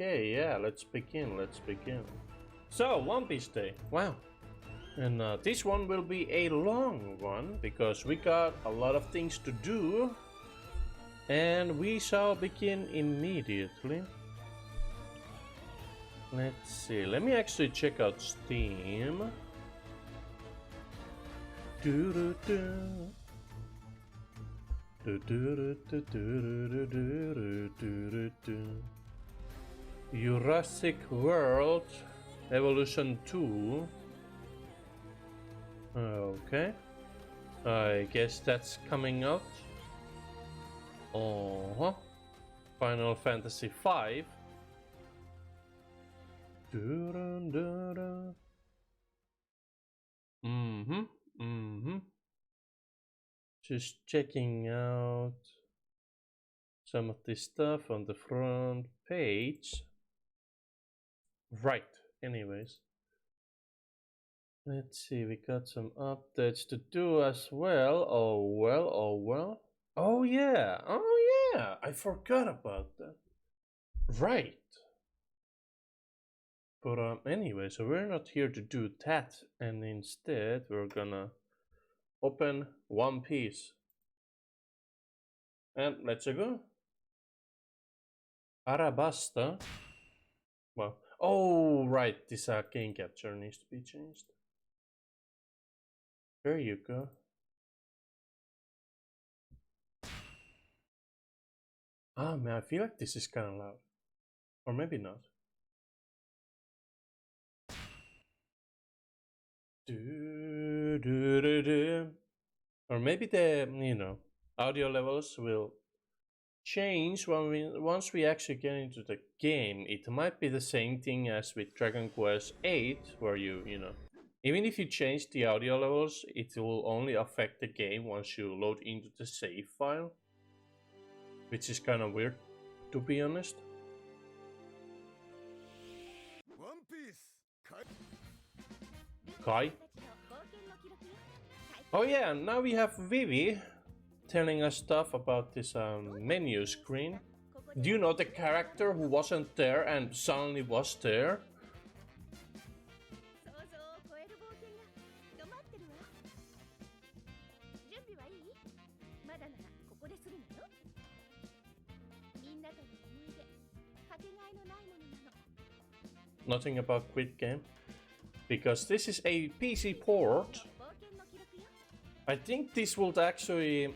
Okay, yeah, let's begin. So, One Piece Day. Wow. And this one will be a long one because we got a lot of things to do. And we shall begin immediately. Let's see. Let me actually check out Steam. Jurassic World Evolution 2. Okay. I guess that's coming out. Final Fantasy V. Just checking out some of this stuff on the front page. Right, anyways. Let's see, we got some updates to do as well. Oh well. Oh yeah, I forgot about that. Right. But anyway, so we're not here to do that, and instead we're gonna open One Piece. And let's go. Arabasta. Well, oh right, this game capture needs to be changed. There you go. Ah man, I feel like this is kind of loud. Or maybe not. Or maybe the, audio levels will change once we actually get into the game. It might be the same thing as with Dragon Quest VIII, where even if you change the audio levels, it will only affect the game once you load into the save file, which is kind of weird, to be honest. One Piece. Kai? Oh yeah, now we have Vivi telling us stuff about this menu screen. Do you know the character who wasn't there and suddenly was there? Nothing about Quit Game, because this is a PC port. I think this would actually,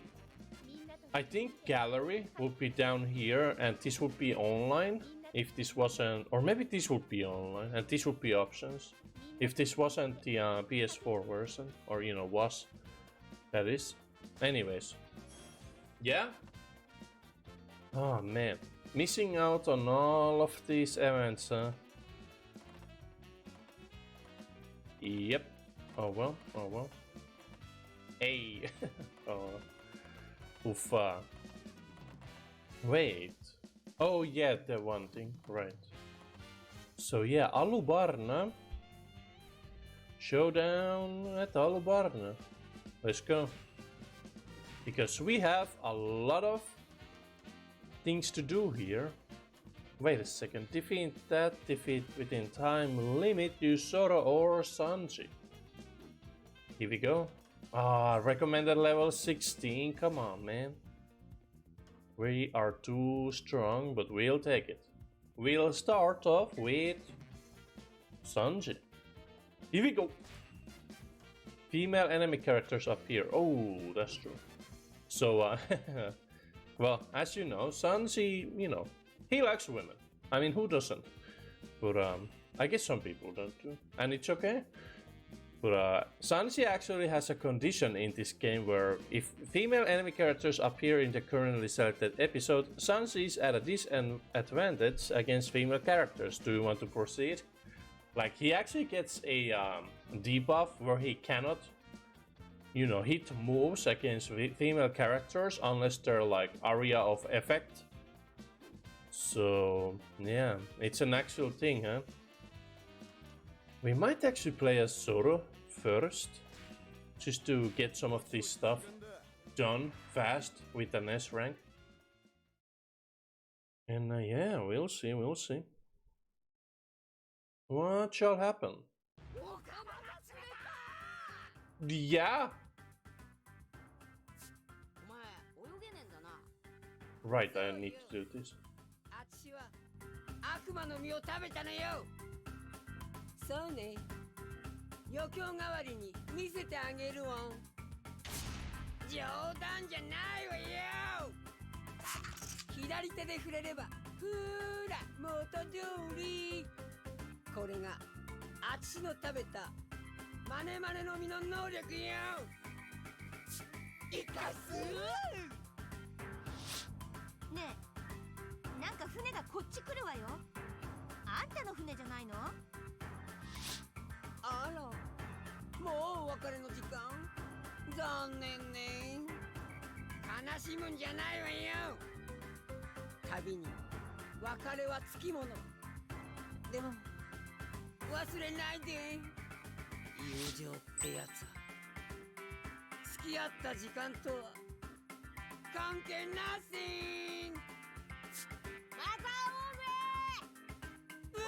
I think gallery would be down here and this would be online if this wasn't, or maybe this would be online and this would be options if this wasn't the PS4 version, or was, that is. Anyways, yeah. Oh man, missing out on all of these events, huh? Yep. Oh well. Hey. Oh. Uffa. Wait. Oh yeah, the one thing. Right. So yeah, Alubarna. Showdown at Alubarna. Let's go. Because we have a lot of things to do here. Wait a second, defeat within time limit, use Zoro or Sanji. Here we go. Recommended level 16, come on man. We are too strong, but we'll take it. We'll start off with Sanji. Here we go. Female enemy characters appear. Oh, that's true. So, well, as you know, Sanji, he likes women. I mean, who doesn't? But I guess some people don't too. And it's okay. But Sanji actually has a condition in this game where if female enemy characters appear in the currently selected episode, Sanji is at a disadvantage against female characters. Do you want to proceed? Like, he actually gets a debuff where he cannot, hit moves against female characters unless they're like area of effect. So, yeah, it's an actual thing, huh? We might actually play as Zoro first, just to get some of this stuff done fast with an S rank. And yeah, we'll see. What shall happen? Yeah. Right, I need to do this. 悪魔の実を食べたのよ。そうね。余興代わりに見せてあげるわ。冗談じゃないわよ。左手で触れれば、ほーら、元通り。これがあっちの食べたマネマネの実の能力よ。いかす。ねえ、なんか船がこっち来るわよ。あんたの船じゃないの？あら、もうお別れの時間？残念ね。悲しむんじゃないわよ。旅に別れはつきもの。でも忘れないで。友情ってやつは付き合った時間とは関係なしん。またうわ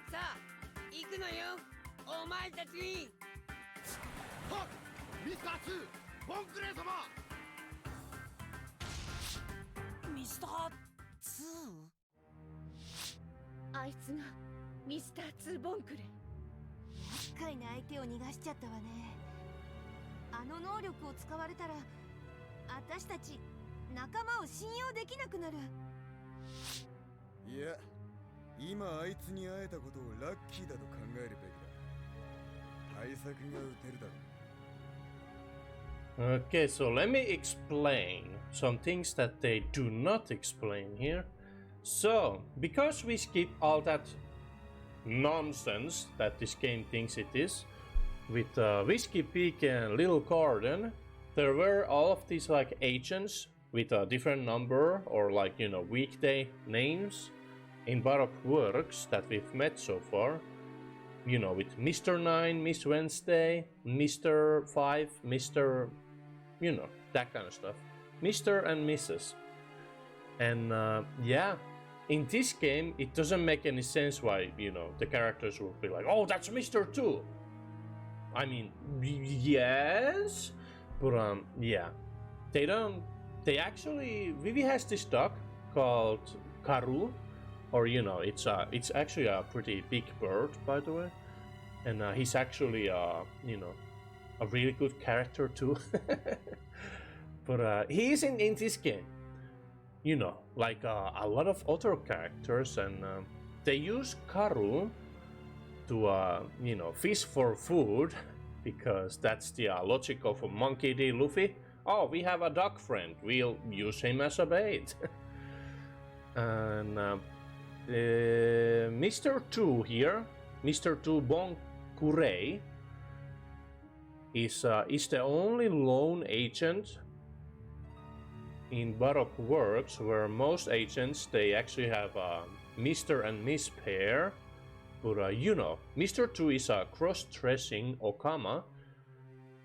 ー！さあ行くのよ、お前たち。はっミスター2ボンクレー様。ミスター 2？ あいつがミスター2ボンクレ。厄介な相手を逃がしちゃったわね。あの能力を使われたら私たち仲間を信用できなくなる。いや、今あいつに会えたことをラッキーだと考えるべきだ。対策が打てるだろう。Okay, so let me explain some things that they do not explain here. So, because we skip all that nonsense that this game thinks it is, with Whiskey Peak and Little Garden, there were all of these like agents with a different number or like, you know, weekday names in Baroque works that we've met so far. You know, with Mr. 9, Miss Wednesday, Mr. 5, Mr. You know, that kind of stuff. Mr. and Mrs. And yeah, in this game, it doesn't make any sense why, you know, the characters will be like, oh, that's Mr. 2. I mean, yes, but yeah, they actually, Vivi has this dog called Karu, or you know, it's actually a pretty big bird, by the way, and he's actually you know, a really good character too. But he isn't in this game, you know, like a lot of other characters, and they use Karu to you know, fish for food, because that's the logic of a Monkey D. Luffy. Oh, we have a dog friend, we'll use him as a bait. And Mr. 2 here, Mr. 2 Bon Kurei, is the only lone agent in Baroque works where most agents, they actually have a Mr. and Miss pair. But you know, Mr. 2 is a cross-dressing Okama,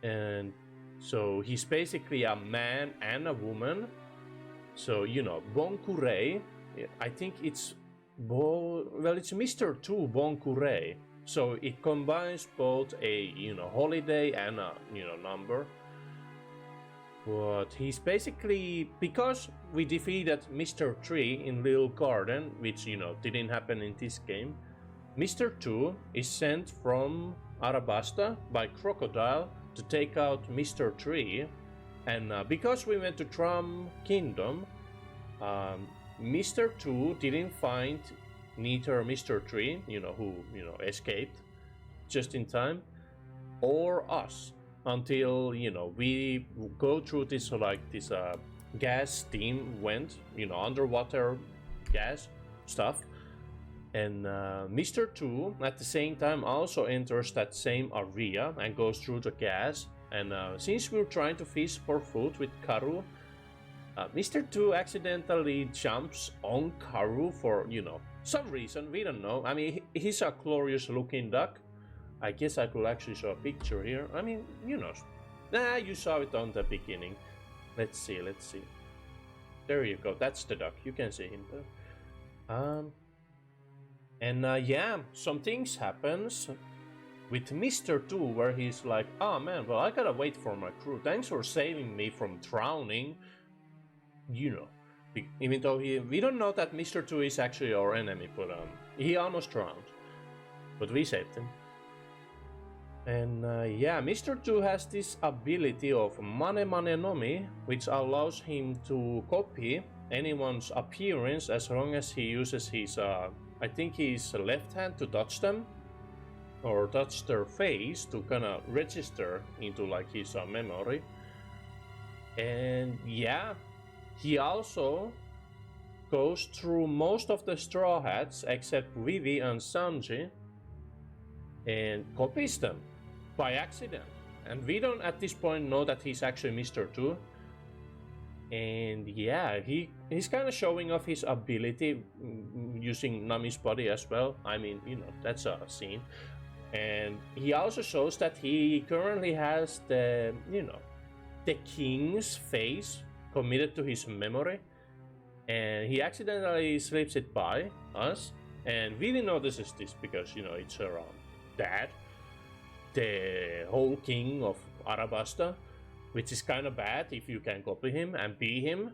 and so he's basically a man and a woman. So you know, Bon Kurei, I think it's it's Mr. 2 Bon Kurei. So it combines both a, you know, holiday and a, you know, number. But he's basically, because we defeated Mr. 3 in Little Garden, which, you know, didn't happen in this game, Mr. 2 is sent from Arabasta by Crocodile to take out Mr. 3, and because we went to Trum Kingdom, Mr. 2 didn't find neither Mr. 3, you know, who, you know, escaped just in time, or us, until, you know, we go through this, like, this gas steam vent, you know, underwater gas stuff. And Mr. 2 at the same time also enters that same area and goes through the gas. And since we're trying to fish for food with Karu, Mr. 2 accidentally jumps on Karu for, you know, some reason, we don't know. I mean, he's a glorious looking duck. I guess I could actually show a picture here. I mean, you know, you saw it on the beginning. Let's see. There you go, that's the duck, you can see him there. And yeah, some things happens with Mr. 2 where he's like, oh man, well I gotta wait for my crew. Thanks for saving me from drowning. You know, even though we don't know that Mr. 2 is actually our enemy, but he almost drowned. But we saved him. And yeah, Mr. 2 has this ability of Mane Mane no Mi, which allows him to copy anyone's appearance as long as he uses his, I think his left hand to touch them, or touch their face to kind of register into like his memory. And yeah, he also goes through most of the Straw Hats except Vivi and Sanji and copies them by accident. And we don't at this point know that he's actually Mr. 2. And yeah, he's kind of showing off his ability using Nami's body as well. I mean, you know, that's a scene. And he also shows that he currently has the, you know, the king's face committed to his memory. And he accidentally slips it by us. And Vivi notices this because, you know, it's her dad, the whole king of Arabasta, which is kind of bad if you can copy him and be him,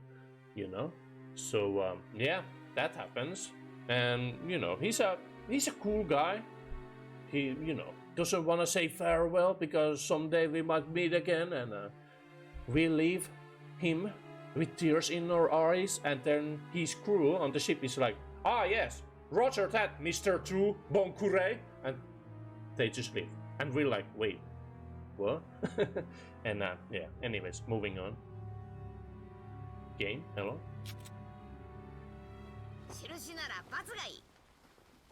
you know. So yeah, that happens. And you know, he's a cool guy. He, you know, doesn't want to say farewell because someday we might meet again, and we leave him with tears in our eyes. And then his crew on the ship is like, ah yes, roger that, Mr. 2 Bonkure, and they just leave. And we're like, wait, what? And yeah, anyways, moving on. Game, hello? 印なら罰がいい。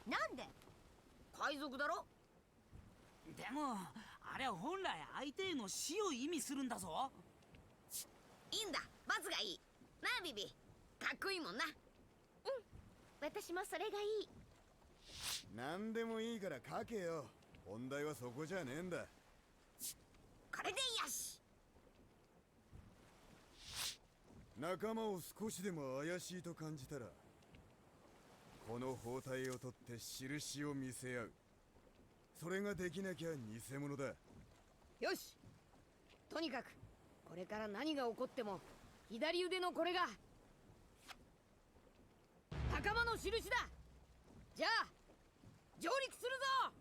なんで？海賊だろ。でもあれは本来相手への死を意味するんだぞ。いいんだ、罰がいい。なあビビ、かっこいいもんな。私もそれがいい。何でもいいから書けよ。問題はそこじゃねえんだ。これでよし。仲間を少しでも怪しいと感じたら、この包帯を取って印を見せ合う。それができなきゃ偽物だ。よし。とにかくこれから何が起こっても左腕のこれが仲間の印だ。じゃあ上陸するぞ。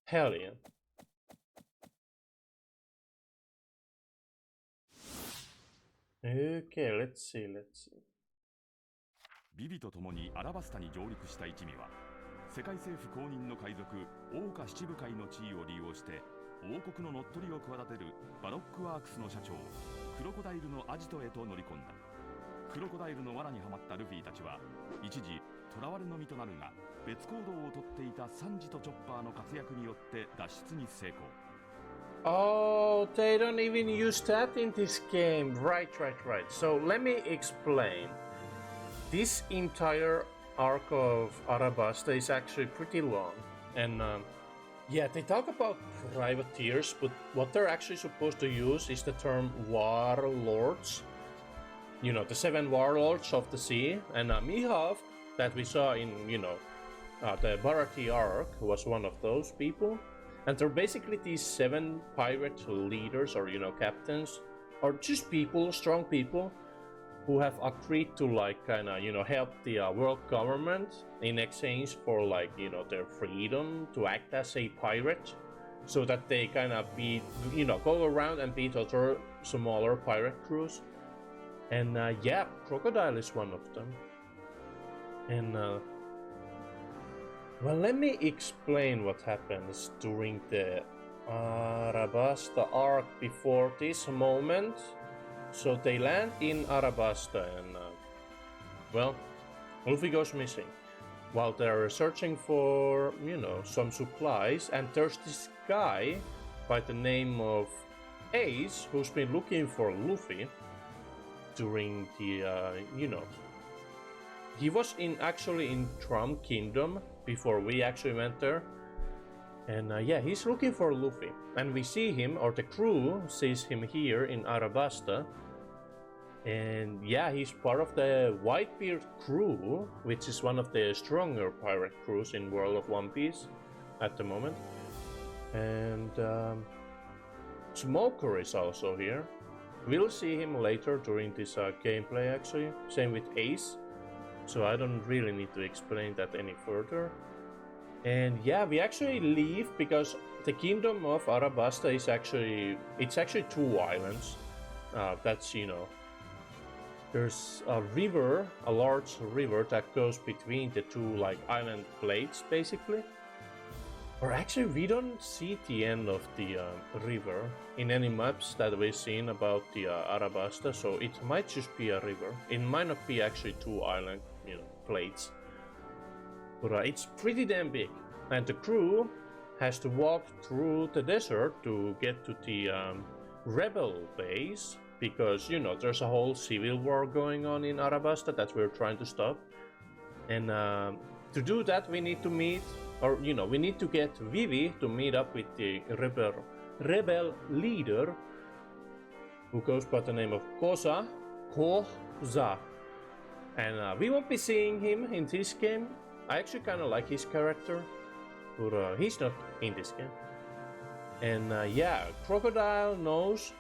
Hell yeah. Okay, let's see. ビビと共にアラバスタに上陸した一味は、世界政府公認の海賊桜花七部会の地位を利用して王国の乗っ取りを企てるバロックワークスの社長クロコダイルのアジトへと乗り込んだ。クロコダイルの罠にはまったルフィたちは一時囚われの身となるが、別行動をとっていたサンジとチョッパーの活躍によって脱出に成功。 Oh, they don't even use that in this game. Right. So let me explain. This entire arc of Arabasta is actually pretty long. And yeah, they talk about privateers, but what they're actually supposed to use is the term warlords. You know, the 7 warlords of the sea. And Mihov, that we saw in, you know, the Barati arc, was one of those people. And they're basically these 7 pirate leaders, or, you know, captains, or just people, strong people, who have agreed to, like, kind of, you know, help the world government in exchange for, like, you know, their freedom to act as a pirate, so that they kind of beat, you know, go around and beat other smaller pirate crews. And yeah, Crocodile is one of them. And well, let me explain what happens during the Arabasta arc before this moment. So they land in Arabasta and, well, Luffy goes missing. While they're searching for, you know, some supplies, and there's this guy by the name of Ace who's been looking for Luffy during the, you know, he was actually in Drum Kingdom before we actually went there. And yeah, he's looking for Luffy. And we see him, or the crew sees him here in Arabasta. And yeah, he's part of the Whitebeard crew, which is one of the stronger pirate crews in World of One Piece at the moment. And Smoker is also here. We'll see him later during this gameplay actually. Same with Ace. So I don't really need to explain that any further. And yeah, we actually leave because the kingdom of Arabasta is actually, it's actually 2 islands. That's, you know, there's a river, a large river that goes between the 2 like island plates basically. Or actually we don't see the end of the river in any maps that we've seen about the Arabasta, so it might just be a river. It might not be actually 2 island, you know, plates. But it's pretty damn big, and the crew has to walk through the desert to get to the rebel base, because, you know, there's a whole civil war going on in Arabasta that we're trying to stop. And to do that we need to meet, or, you know, we need to get Vivi to meet up with the rebel leader, who goes by the name of Koza. And we won't be seeing him in this game. I actually kind of like his character, but he's not in this game. And yeah, Crocodile knows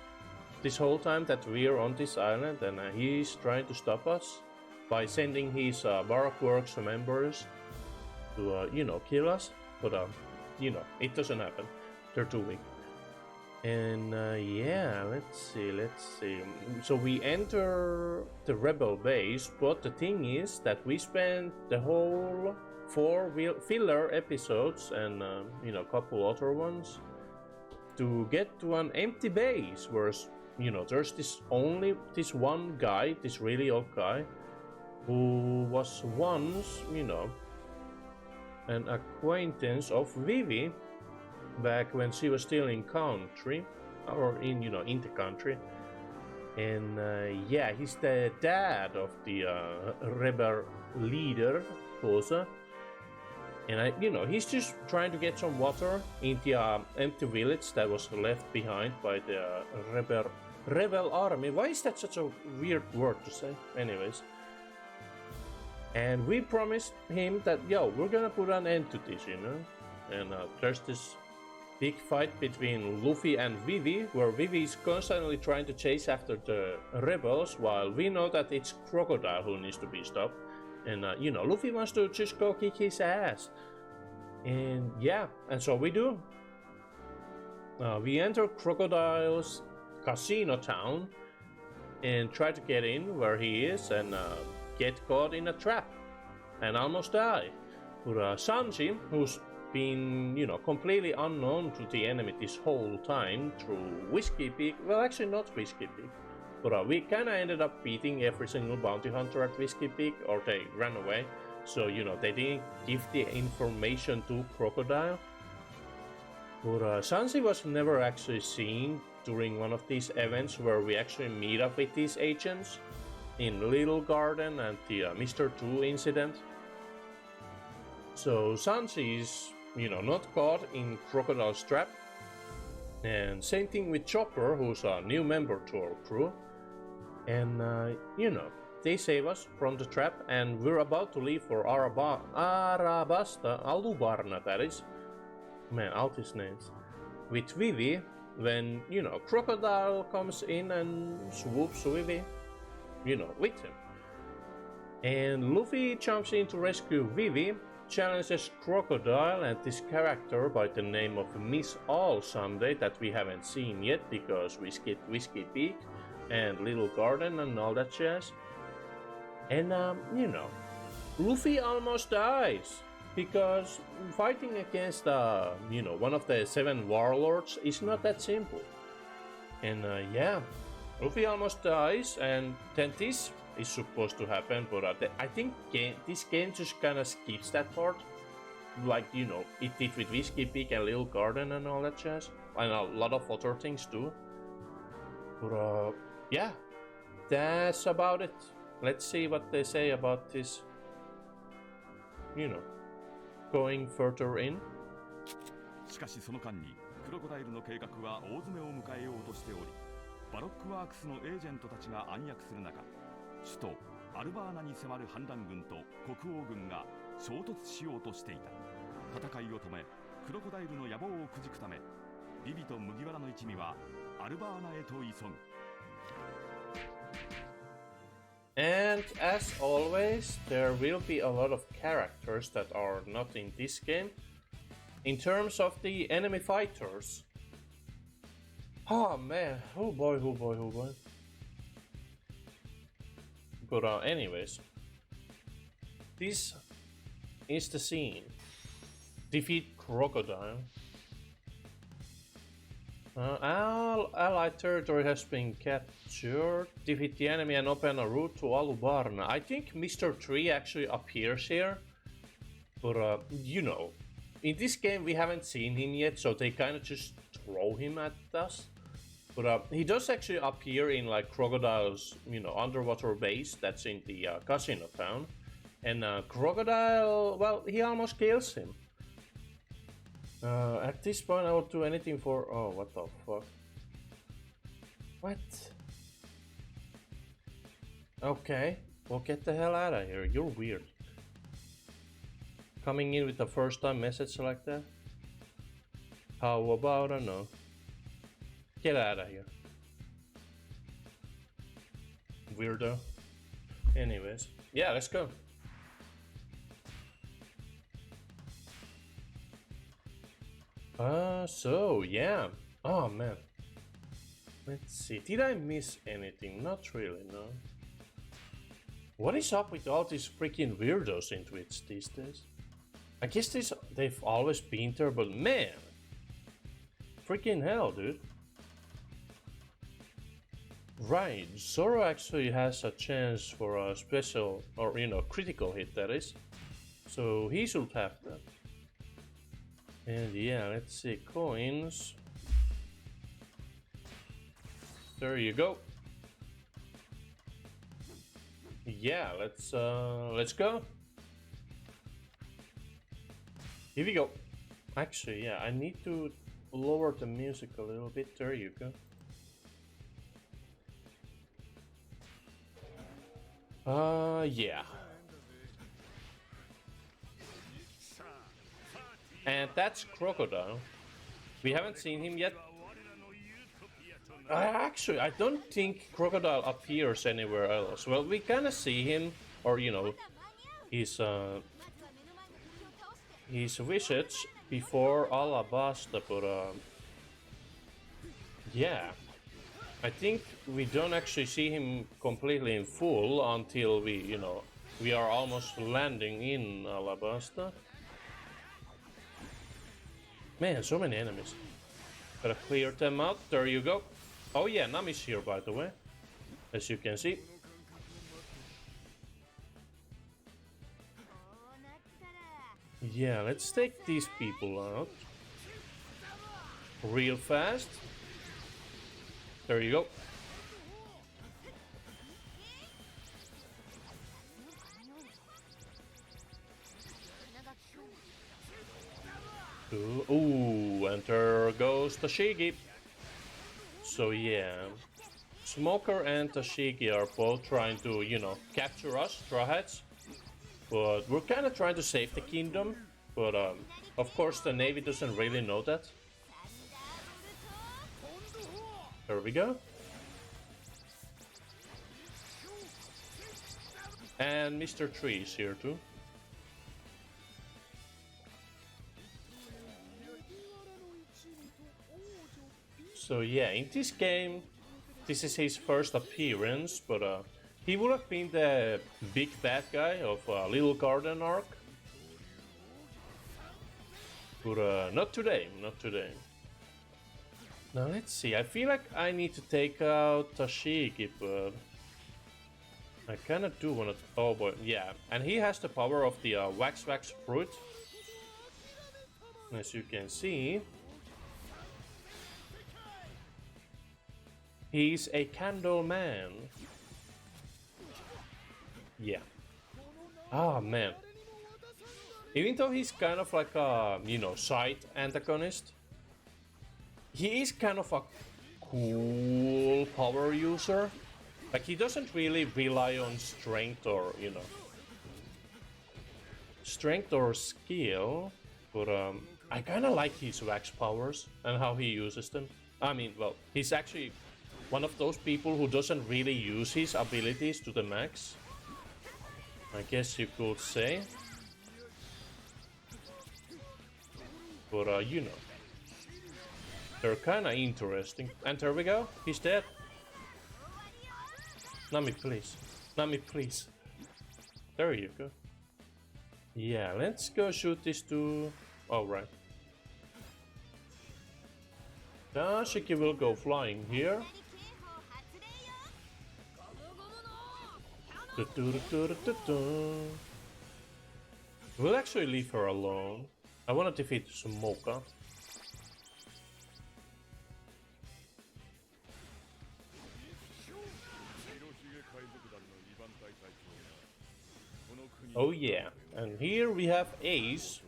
this whole time that we're on this island, and he's trying to stop us by sending his Baroque Works members to, you know, kill us. But, you know, it doesn't happen. They're too weak. And yeah, let's see. So we enter the rebel base, but the thing is that we spent the whole 4 filler episodes and, you know, a couple other ones to get to an empty base where, you know, there's this one guy, this really old guy, who was once, you know, an acquaintance of Vivi back when she was still in country, or in, you know, in the country. And yeah, he's the dad of the rebel leader, Koza. And you know, he's just trying to get some water in the empty village that was left behind by the rebel army. Why is that such a weird word to say? Anyways. And we promised him that, yo, we're gonna put an end to this, you know? And there's this big fight between Luffy and Vivi, where Vivi is constantly trying to chase after the rebels, while we know that it's Crocodile who needs to be stopped. And, you know, Luffy wants to just go kick his ass. And yeah, and so we do. We enter Crocodile's casino town and try to get in where he is, and get caught in a trap and almost die. But Sanji, who's been, you know, completely unknown to the enemy this whole time through Whiskey Peak, well, actually not Whiskey Peak, but we kind of ended up beating every single bounty hunter at Whiskey Peak, or they ran away, so, you know, they didn't give the information to Crocodile. But Sanji was never actually seen during one of these events where we actually meet up with these agents in Little Garden and the Mr. 2 incident. So Sanji is, you know, not caught in Crocodile's trap. And same thing with Chopper, who's a new member to our crew. And, you know, they save us from the trap, and we're about to leave for Arabasta, Alubarna that is. Man, all these names. With Vivi, when, you know, Crocodile comes in and swoops Vivi, you know, with him. And Luffy jumps in to rescue Vivi, challenges Crocodile and this character by the name of Miss All Sunday that we haven't seen yet because we skipped Whiskey Peak and Little Garden and all that jazz. And, you know, Luffy almost dies because fighting against, you know, one of the 7 warlords is not that simple. And, yeah. Luffy almost dies, and then this is supposed to happen, but I think this game just kind of skips that part. Like, you know, it did with Whiskey Peak and Little Garden and all that jazz. And a lot of other things too. But, yeah. That's about it. Let's see what they say about this, you know, going further in. しかしその間にクロコダイルの計画は大詰めを迎えようとしており、バロックワークスのエージェントたちが暗躍する中、首都アルバーナに迫る反乱軍と国王軍が衝突しようとしていた。戦いを止めクロコダイルの野望をくじくため、ビビと麦わらの一味はアルバーナへと急ぐ。 And as always, there will be a lot of characters that are not in this game. In terms of the enemy fighters. Oh man, oh boy, oh boy, oh boy. But anyways, this is the scene. Defeat Crocodile. Allied territory has been captured. Defeat the enemy and open a route to Alubarna. I think Mr. 3 actually appears here. But you know, in this game we haven't seen him yet, so they kind of just throw him at us. But he does actually appear in like Crocodile's, you know, underwater base that's in the casino town. And Crocodile, well, he almost kills him. At this point I will do anything for... Oh, what the fuck? What? Okay, well get the hell out of here, you're weird. Coming in with a first time message like that? How about I know? Get out of here. Weirdo. Anyways, yeah, let's go. So yeah. Oh man. Let's see. Did I miss anything? Not really, no. What is up with all these freaking weirdos in Twitch these days? I guess they've always been there, but man. Freaking hell, dude. Right, Zoro actually has a chance for a special, or you know, critical hit that is. So he should have that. And yeah, let's see, coins. There you go. Yeah, let's go. Here we go. Actually, yeah, I need to lower the music a little bit. There you go. Yeah. And that's Crocodile. We haven't seen him yet. Actually, I don't think Crocodile appears anywhere else. Well, we kinda see him, or you know, his visage before Alabasta, but yeah. I think we don't actually see him completely in full until we, you know, we are almost landing in Alabasta. Man, so many enemies. Gotta clear them out. There you go. Oh yeah, Nami's here, by the way, as you can see. Yeah, let's take these people out real fast. There you go. Ooh, and there goes Tashigi. So yeah, Smoker and Tashigi are both trying to, you know, capture us, Straw Hats. But we're kind of trying to save the kingdom. But of course the Navy doesn't really know that. There we go. And Mr. 3 is here too. So yeah, in this game, this is his first appearance, but he would have been the big bad guy of Little Garden arc. But not today, not today. Now let's see, I feel like I need to take out Tashigi, but I kinda do wanna... Oh boy, yeah. And he has the power of the Wax Fruit. As you can see. He's a candle man. Yeah. Ah, man. Even though he's kind of like a, you know, side antagonist, he is kind of a cool power user. Like, he doesn't really rely on strength or, you know, strength or skill, but I kind of like his wax powers and how he uses them. I mean, well, he's actually one of those people who doesn't really use his abilities to the max, I guess you could say. But you know, they're kind of interesting. And there we go, he's dead. Nami, please. Nami, please. There you go. Yeah, let's go shoot these two. All right. Dashiki will go flying here. We'll actually leave her alone. I want to defeat Sumoka. Oh yeah, and here we have Ace.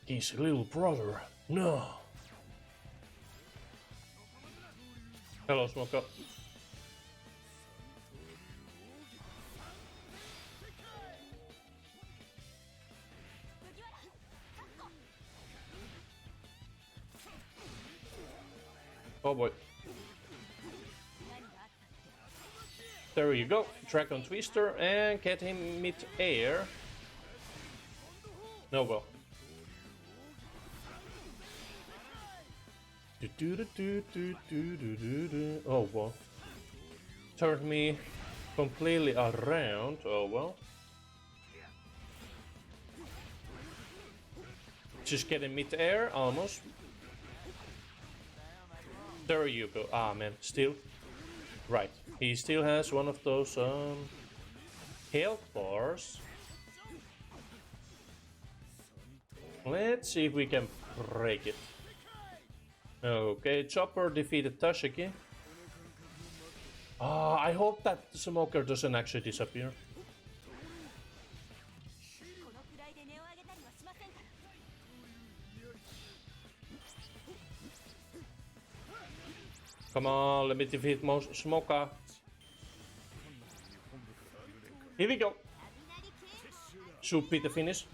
His little brother. No. Hello, Smoker. Oh boy. There you go. Dragon Twister and get him mid-air. No, well. Oh well. Turned me completely around. Oh well. Just getting mid-air, almost. There you go. Ah man, still. Right. He still has one of those health bars. Let's see if we can break it. Okay, Chopper defeated Tashiki. I hope that the Smoker doesn't actually disappear. Come on, let me defeat Smoker. Here we go. Should be the finish.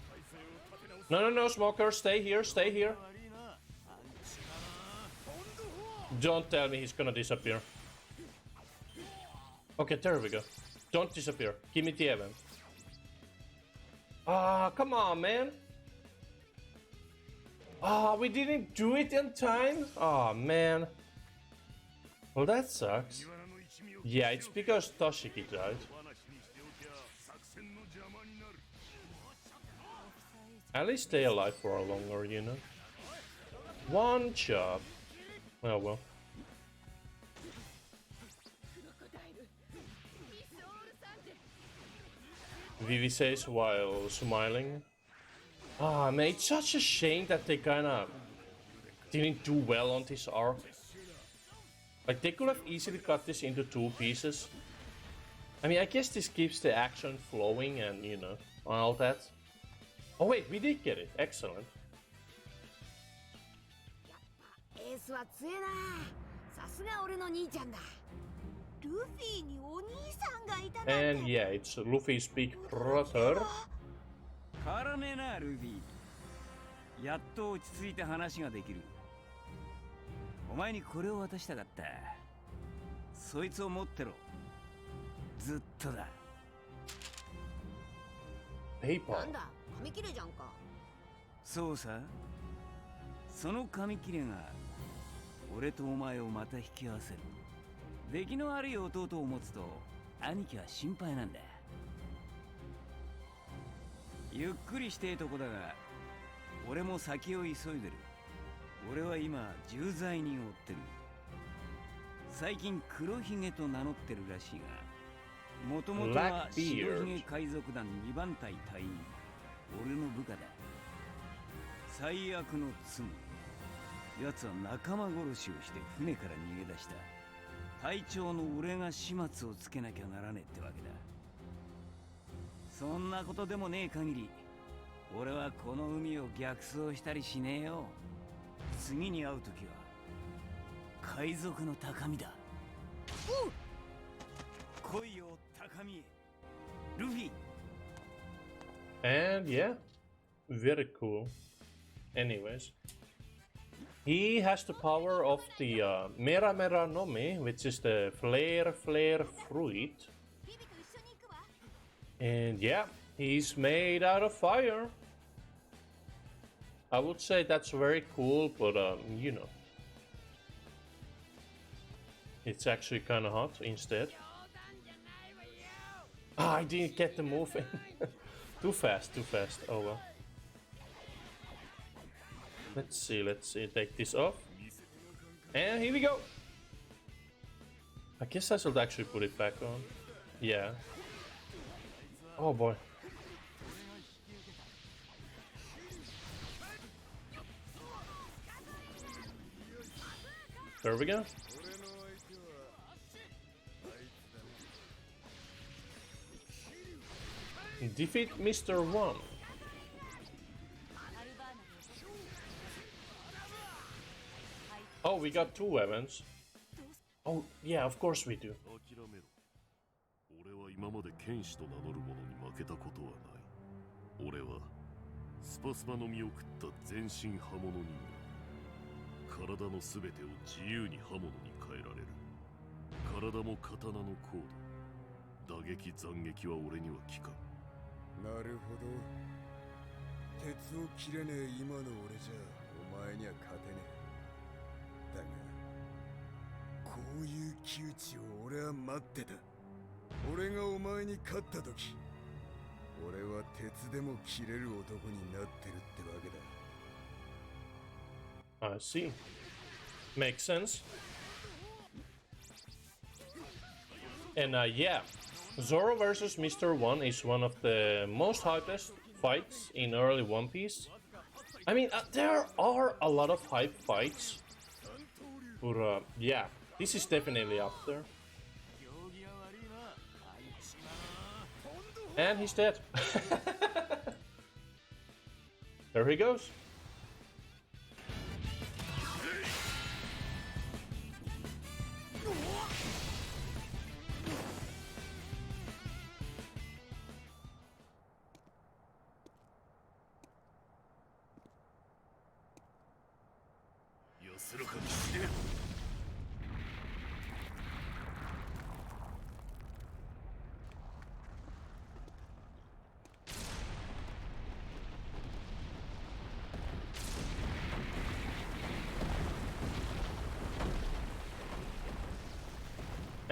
No, Smoker, stay here, stay here. Don't tell me he's gonna disappear. Okay, there we go. Don't disappear. Give me the event. Come on, man. We didn't do it in time? Man. Well, that sucks. Yeah, it's because Toshiki died. At least stay alive for a longer, you know. One job. Oh well. Vivi says while smiling. Man, it's such a shame that they kinda didn't do well on this arc. Like, they could have easily cut this into 2 pieces. I mean, I guess this keeps the action flowing and, you know, all that. Oh wait, we did get it. Excellent. And yeah, it's Luffy's big brother. からねえなルビー。やっと落ち着いて話ができる。お前にこれを渡したかった。そいつを持ってろ。ずっとだ。Paper. なんだ、紙切れじゃんか。そうさ。その紙切れが俺とお前をまた引き合わせる。出来の悪い弟を持つと兄貴は心配なんだ。ゆっくりしてえとこだが、俺も先を急いでる。俺は今重罪人を追ってる。最近黒ひげと名乗ってるらしいが、もともとは白ひげ海賊団2番隊隊員、俺の部下だ。最悪の罪。奴は仲間殺しをして船から逃げ出した。隊長の俺が始末をつけなきゃならねえってわけだ。そんなことでもねえ限り、俺はこの海を逆走したりしねえよ。次に会う時は海賊の高みだ。来いよ高みへ、ルフィ。 And yeah, very cool. Anyways, he has the power of the Mera Mera no Mi, which is the Flare Flare fruit. And yeah, he's made out of fire. I would say that's very cool, but you know, it's actually kind of hot instead. Ah, I didn't get the move in. Too fast, too fast. Oh well. Let's see, take this off. And here we go. I guess I should actually put it back on. Yeah. Oh boy. There we go. Defeat Mr. One. Oh, we got two weapons. Oh, yeah, of course we do. 諦めろ。俺は今まで剣士と名乗る者に負けたことはない。俺はスパスパの実を食った全身刃物人間。体のすべてを自由に刃物に変えられる。体も刀のコード。打撃斬撃は俺には効かん。なるほど。鉄を切れねえ今の俺じゃお前には勝てねえ。だがこういう窮地を俺は待ってた。俺がお前に勝った時、俺は鉄でも切れる男になってるってわけだ。 I see. Makes sense. And yeah, Zoro versus Mr. One is one of the most hypest fights in early One Piece. I mean, there are a lot of hype fights, but yeah, this is definitely up there. And he's dead. There he goes.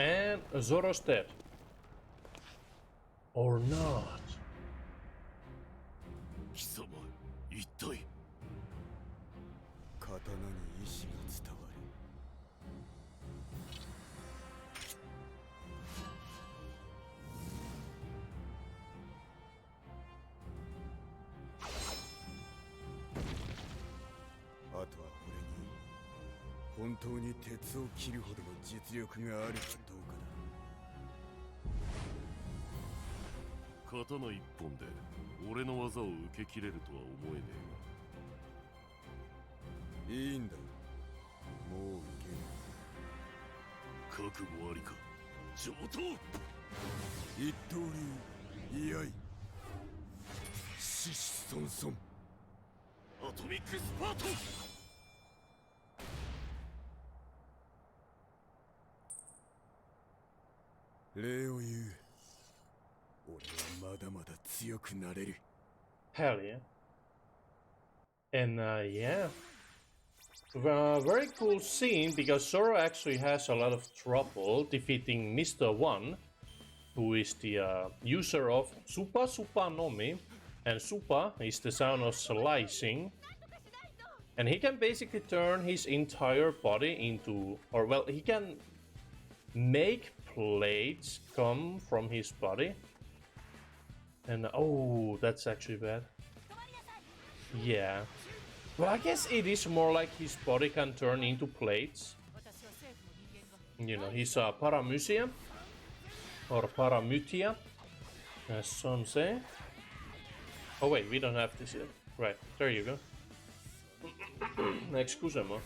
And Zoro's dead. Or not. 貴様、一体。刀に意志が伝わる。あとは俺に本当に鉄を切るほどの実力があるかどうかだ。刀一本で俺の技を受け切れるとは思えねえ。いいんだ。もう受けん。覚悟ありか。上等。一刀流、居合。獅子孫孫。アトミックスパート。礼を言う。俺はまだまだ強くなれる。 Hell yeah. And yeah. Very cool scene because Zoro actually has a lot of trouble defeating Mr. One, who is the user of Supa Supa no Mi, and Supa is the sound of slicing. And he can basically turn his entire body into, or well, he can make plates come from his body. And oh, that's actually bad. Yeah. Well, I guess it is more like his body can turn into plates. You know, he's a paramusia. Or paramythia, as some say. Oh wait, we don't have this yet. Right, there you go. Excusez-moi.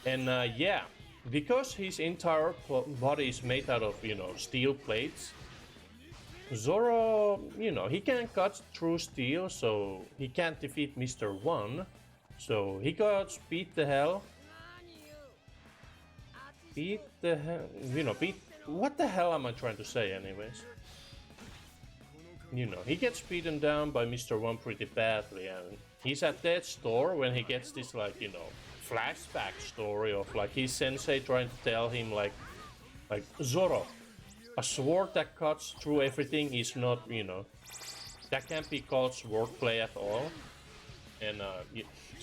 And yeah, because his entire body is made out of, you know, steel plates, Zoro, you know, he can cut through steel, so he can't defeat Mr. One. So he got beat the hell. Beat the hell, you know, beat. What the hell am I trying to say, anyways? You know, he gets beaten down by Mr. One pretty badly, and he's at death's door when he gets this, like, you know, flashback story of like his sensei trying to tell him like Zoro, a sword that cuts through everything is not, you know, that can't be called swordplay at all. And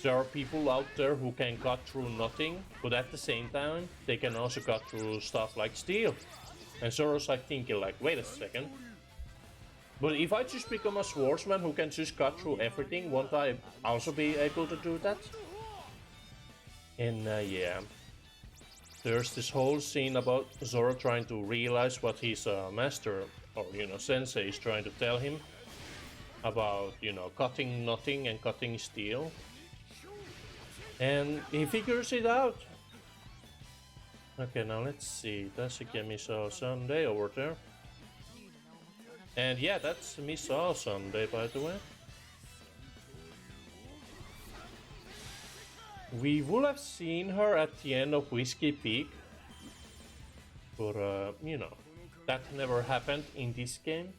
there are people out there who can cut through nothing, but at the same time they can also cut through stuff like steel. And Zoro's like thinking like, wait a second, but if I just become a swordsman who can just cut through everything, won't I also be able to do that? And yeah, there's this whole scene about Zoro trying to realize what his master, or, you know, sensei is trying to tell him about, you know, cutting nothing and cutting steel. And he figures it out. Okay, now let's see. That's a Miso Sunday over there. And yeah, that's Miso Sunday, by the way. We would have seen her at the end of Whiskey Peak, but you know, that never happened in this game.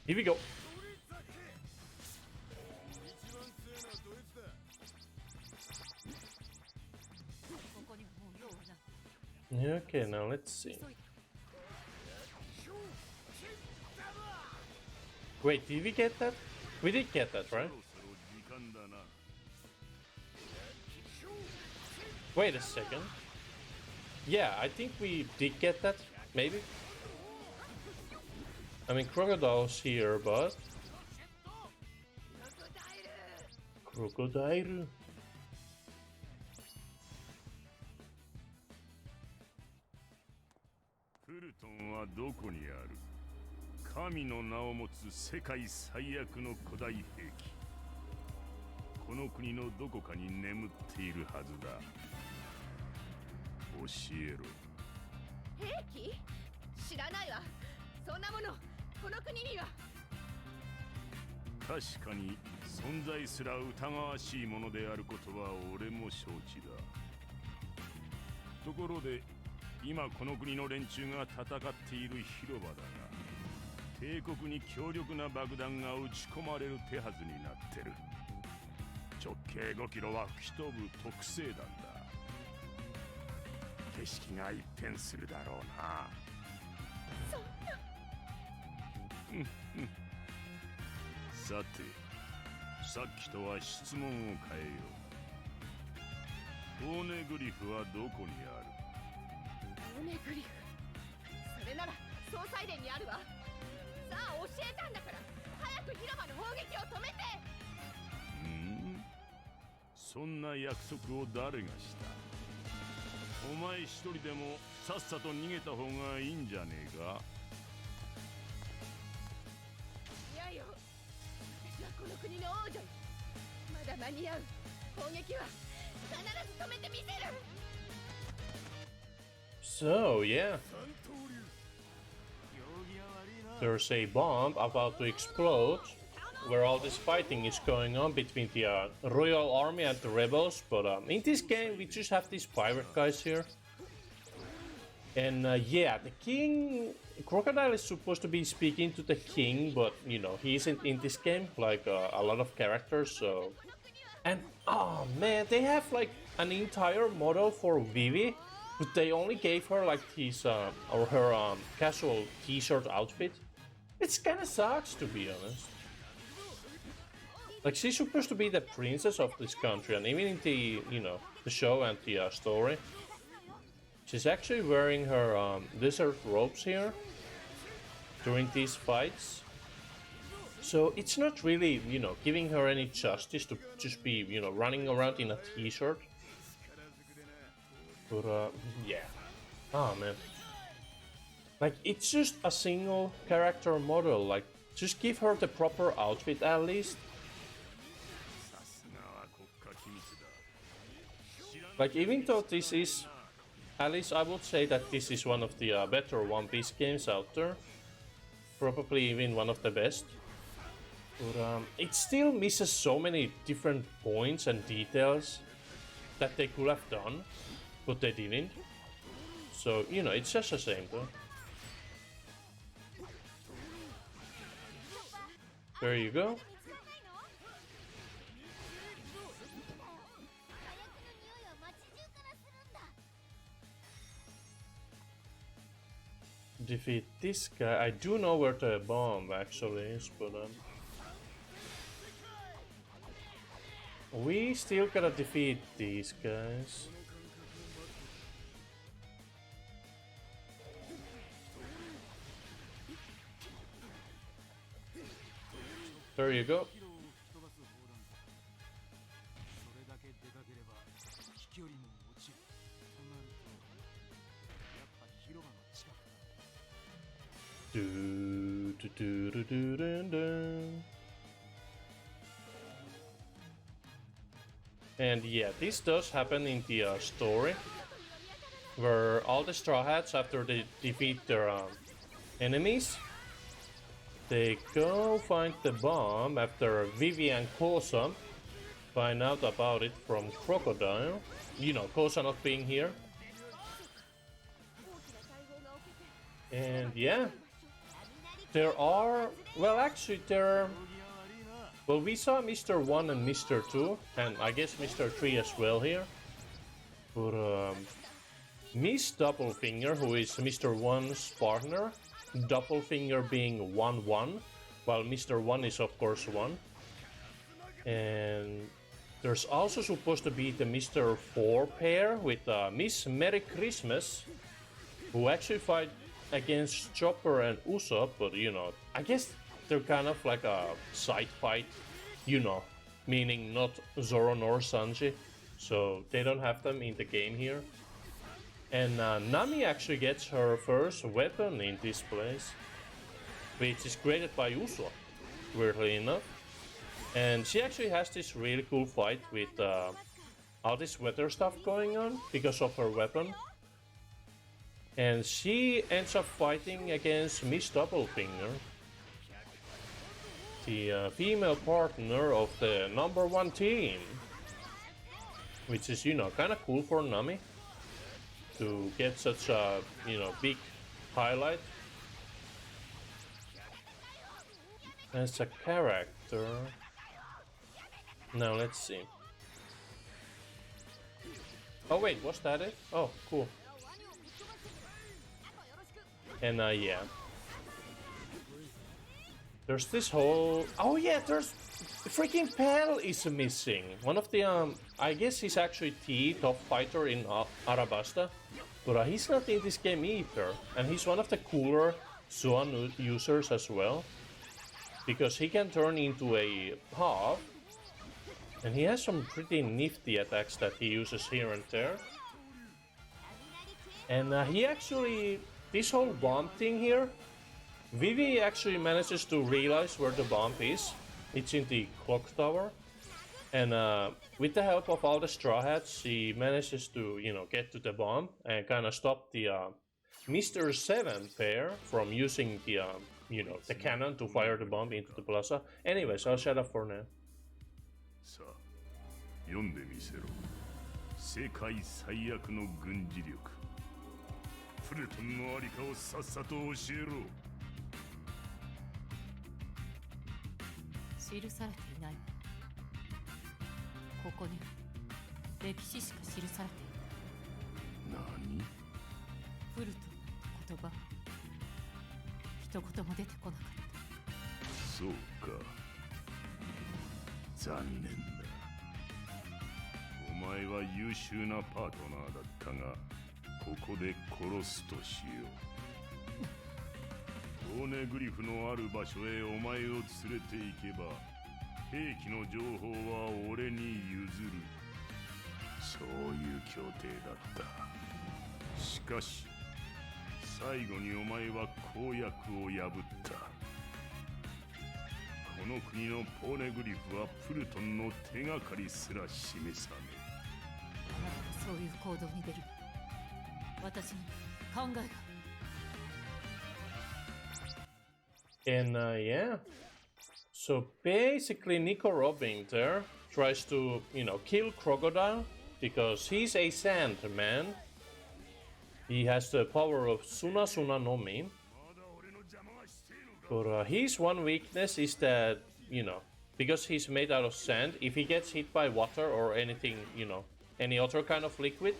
Here we go. Okay, now let's see. Wait, did we get that? We did get that, right? Wait a second. Yeah, I think we did get that, maybe? I mean, Crocodile's here, but... Crocodile? Fulton はどこにある? 神の名を持つ世界最悪の古代兵器。この国のどこかに眠っているはずだ。教えろ。兵器？知らないわ。そんなものこの国には。確かに存在すら疑わしいものであることは俺も承知だ。ところで今この国の連中が戦っている広場だが、帝国に強力な爆弾が撃ち込まれる手はずになってる。直径5キロは吹き飛ぶ特製弾だ。景色が一変するだろうな。そんな。さて、さっきとは質問を変えよう。オーネグリフはどこにある？オーネグリフ。それなら総裁殿にあるわ。さあ教えたんだから、早く広場の砲撃を止めて。そんな約束を誰がした？お前一人でもさっさと逃げた方がいいんじゃねえか？いやよ、私はこの国の王女よ。まだ間に合う。攻撃は必ず止めてみせる。So, yeah. There's a bomb about to explode where all this fighting is going on between the Royal Army and the rebels, but in this game we just have these pirate guys here. And yeah, the king... Crocodile is supposed to be speaking to the king, but you know, he isn't in this game, like a lot of characters, so... And, oh man, they have like an entire model for Vivi, but they only gave her like his, or her casual t-shirt outfit. It's kinda sucks, to be honest. Like, she's supposed to be the princess of this country, and even in the, you know, the show and the story, she's actually wearing her desert robes here during these fights. So it's not really, you know, giving her any justice to just be, you know, running around in a t-shirt. But, yeah. Oh, man. Like, it's just a single character model. Like, just give her the proper outfit at least. Like, even though this is, at least I would say that this is one of the better One Piece games out there. Probably even one of the best. But it still misses so many different points and details that they could have done, but they didn't. So, you know, it's just a shame though. There you go. Defeat this guy. I do know where the bomb actually is, but we still gotta defeat these guys. There you go. And yeah, this does happen in the story, where all the Straw Hats, after they defeat their enemies, they go find the bomb after Vivi and Kosa find out about it from Crocodile. You know, Kosa not being here. And yeah, there are, well actually there, well we saw Mr. 1 and Mr. 2, and I guess Mr. 3 as well here. But Miss Doppelfinger, who is Mr. 1's partner, Doppelfinger being 1-1, while Mr. 1 is of course 1. And there's also supposed to be the Mr. 4 pair with Miss Merry Christmas, who actually fight against Chopper and Usopp, but you know, I guess they're kind of like a side fight, you know, meaning not Zoro nor Sanji, so they don't have them in the game here. And Nami actually gets her first weapon in this place, which is created by Usopp, weirdly enough. And she actually has this really cool fight with all this weather stuff going on because of her weapon. And she ends up fighting against Miss Doppelfinger, the female partner of the #1 team. Which is, you know, kind of cool for Nami to get such a, you know, big highlight as a character. Now let's see. Oh wait, was that it? Oh, cool. And yeah, there's this whole, oh yeah, there's freaking Pell is missing. One of the I guess he's actually the top fighter in Arabasta, but he's not in this game either. And he's one of the cooler Zoan users as well, because he can turn into a half, and he has some pretty nifty attacks that he uses here and there. And he actually, this whole bomb thing here, Vivi actually manages to realize where the bomb is. It's in the clock tower. And with the help of all the Straw Hats, she manages to, you know, get to the bomb and kind of stop the Mr. 7 pair from using the, you know, the cannon to fire the bomb into the plaza. Anyways, I'll shut up for now. さあ、読んでみせろ。世界最悪の軍事力。プルトンのありかをさっさと教えろ。記されていない。ここに歴史しか記されていない。何？プルトンなんて言葉、一言も出てこなかった。そうか。残念だ。お前は優秀なパートナーだったが、ここで殺すとしよう。オーネグリフのある場所へお前を連れて行けば、兵器の情報は俺に譲る。そういう協定だった。しかし、最後にお前は公約を破った。この国のポーネグリフはプルトンの手がかりすら示さねあなたがそういう行動に出る。私に考えが。And yeah, so basically Nico Robinter tries to, kill Crocodile because he's a Sandman. He has the power of Suna Suna no Mi. But his one weakness is that, because he's made out of sand, if he gets hit by water or anything, any other kind of liquid,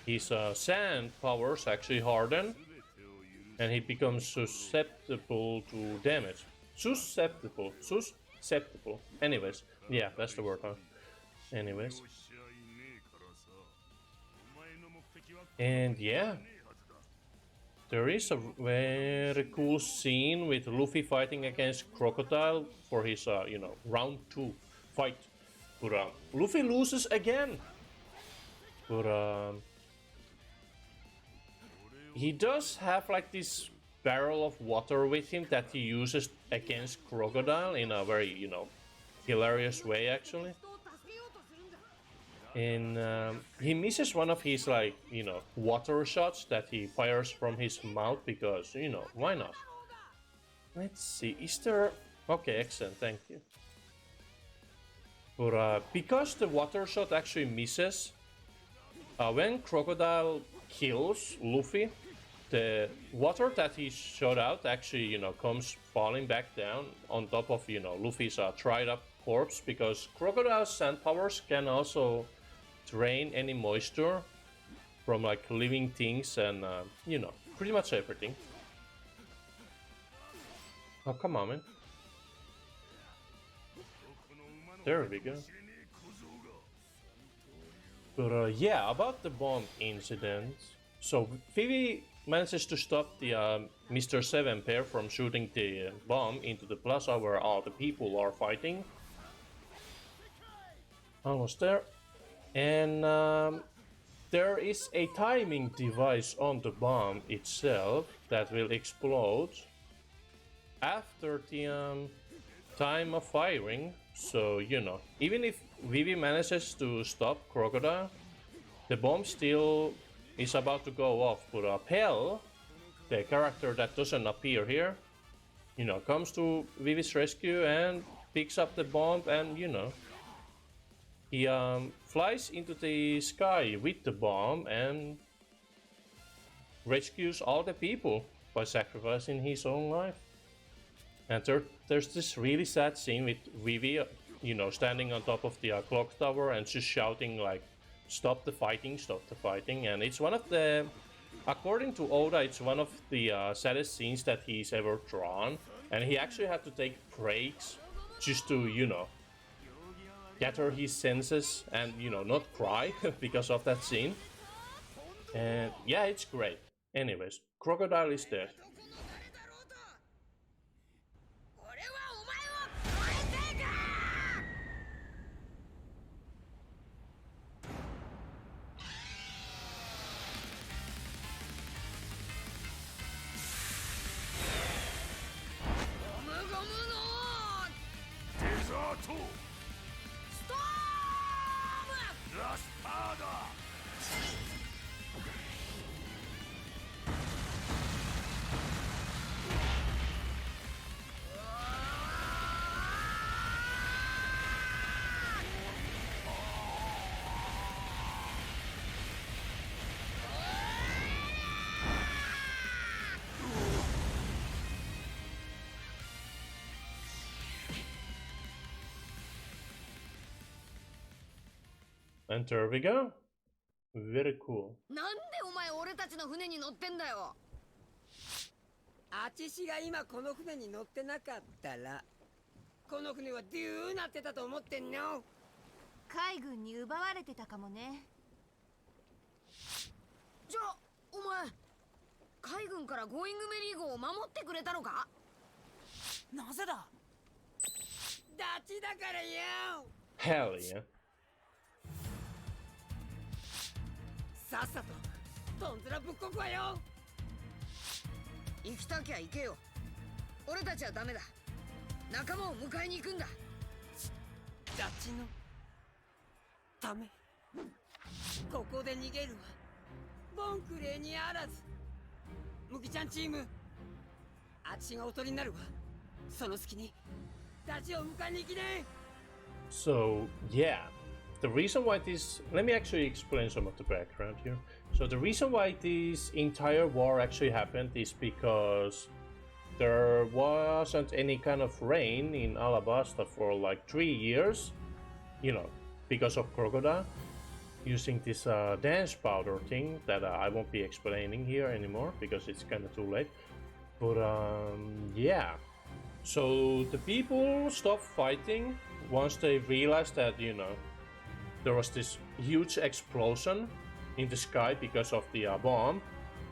his sand powers actually harden. And he becomes susceptible to damage. Susceptible. Anyways, yeah, that's the word, huh? Anyways. And yeah. There is a very cool scene with Luffy fighting against Crocodile for his, round 2 fight. But Luffy loses again. But he does have like this barrel of water with him that he uses against Crocodile in a very, hilarious way actually. And he misses one of his like, water shots that he fires from his mouth because, why not? Let's see, is there... Okay, excellent, thank you. But because the water shot actually misses, when Crocodile kills Luffy, the water that he shot out actually, comes falling back down on top of, Luffy's dried up corpse, because Crocodile's sand powers can also drain any moisture from like living things and, pretty much everything. Oh, come on, man. There we go. But yeah, about the bomb incident. So Vivi manages to stop the Mr. 7 pair from shooting the bomb into the plaza where all the people are fighting. Almost there. And there is a timing device on the bomb itself that will explode after the time of firing. So, even if Vivi manages to stop Crocodile, the bomb still is about to go off. But Pell, the character that doesn't appear here, comes to Vivi's rescue and picks up the bomb and, he flies into the sky with the bomb and rescues all the people by sacrificing his own life. And there's this really sad scene with Vivi, standing on top of the clock tower and just shouting like, stop the fighting, stop the fighting. And it's one of the, according to Oda, it's one of the saddest scenes that he's ever drawn. And he actually had to take breaks just to, gather his senses and, not cry because of that scene. And yeah, it's great. Anyways, Crocodile is dead. And there we go. Very cool. なんでお前俺たちの船に乗ってんだよ。あちしが今この船に乗ってなかったら、この船はデューなってたと思ってんの。海軍に奪われてたかもね。じゃあお前海軍からゴーイングメリー号を守ってくれたのか。なぜだ。ダチだからよ。Hell yeah. さっさとトンズラぶっこくわよ。行きたきゃ行けよ。俺たちはダメだ。仲間を迎えに行くんだ。ダチのため。ここで逃げるわ。ボンクレーにあらず。ムキちゃんチーム、あっちがおとりになるわ。その隙にダチを迎えに行きね。 So yeah, the reason why this, let me actually explain some of the background here. So the reason why this entire war actually happened is because there wasn't any kind of rain in Alabasta for like 3 years, you know, because of Crocodile using this dance powder thing that I won't be explaining here anymore because it's kind of too late. But yeah, so the people stopped fighting once they realized that, you know, there was this huge explosion in the sky because of the bomb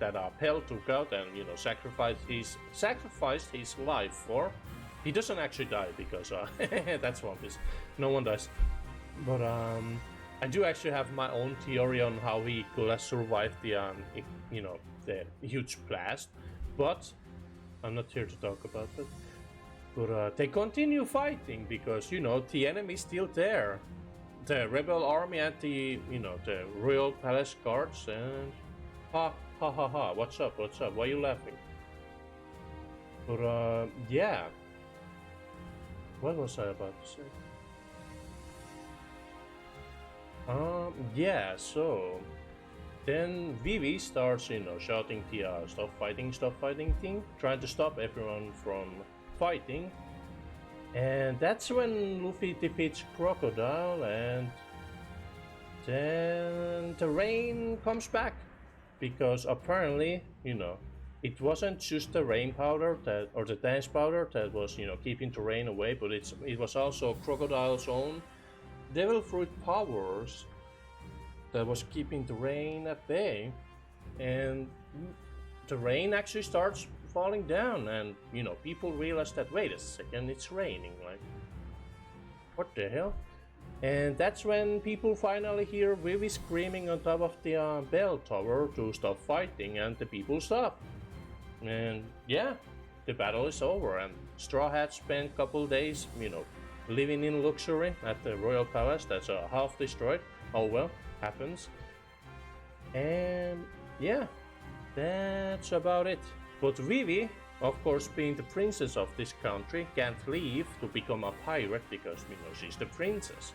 that Pell took out and, you know, sacrificed his life for. He doesn't actually die because that's One Piece. No one dies. But I do actually have my own theory on how he could have survived the you know, the huge blast. But I'm not here to talk about that. But they continue fighting because, you know, the enemy is still there. The rebel army and the, you know, the royal palace guards and ha ha ha ha. What's up? What's up? Why are you laughing? But yeah. What was I about to say? Yeah. So then Vivi starts, you know, shouting the stop fighting thing, trying to stop everyone from fighting. And that's when Luffy defeats Crocodile, and then the rain comes back because apparently, you know, it wasn't just the rain powder that, or the dance powder that was, you know, keeping the rain away, but it was also Crocodile's own devil fruit powers that was keeping the rain at bay. And the rain actually starts falling down, and, you know, people realize that, wait a second, it's raining, like, what the hell? And that's when people finally hear Vivi screaming on top of the bell tower to stop fighting, and the people stop. And yeah, the battle is over, and Straw Hat spent a couple days, you know, living in luxury at the royal palace that's half destroyed. Oh well, happens. And yeah, that's about it. But Vivi, of course, being the princess of this country, can't leave to become a pirate because, you know, she's the princess.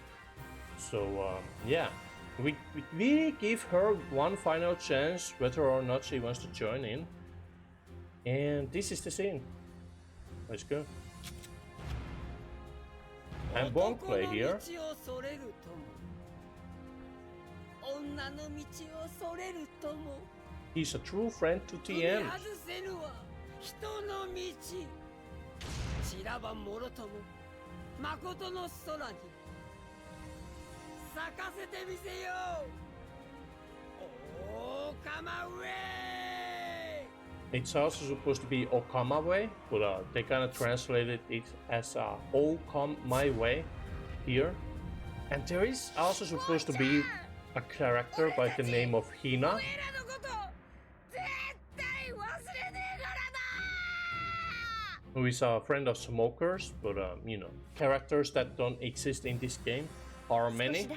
So yeah, we give her one final chance whether or not she wants to join in. And this is the scene. Let's go. And Bonkley here. He's a true friend to the end. It's also supposed to be Okama Way, but they kind of translated it as O Come My Way here. And there is also supposed to be a character by the name of Hina, who is a friend of Smokers, but you know, characters that don't exist in this game are many.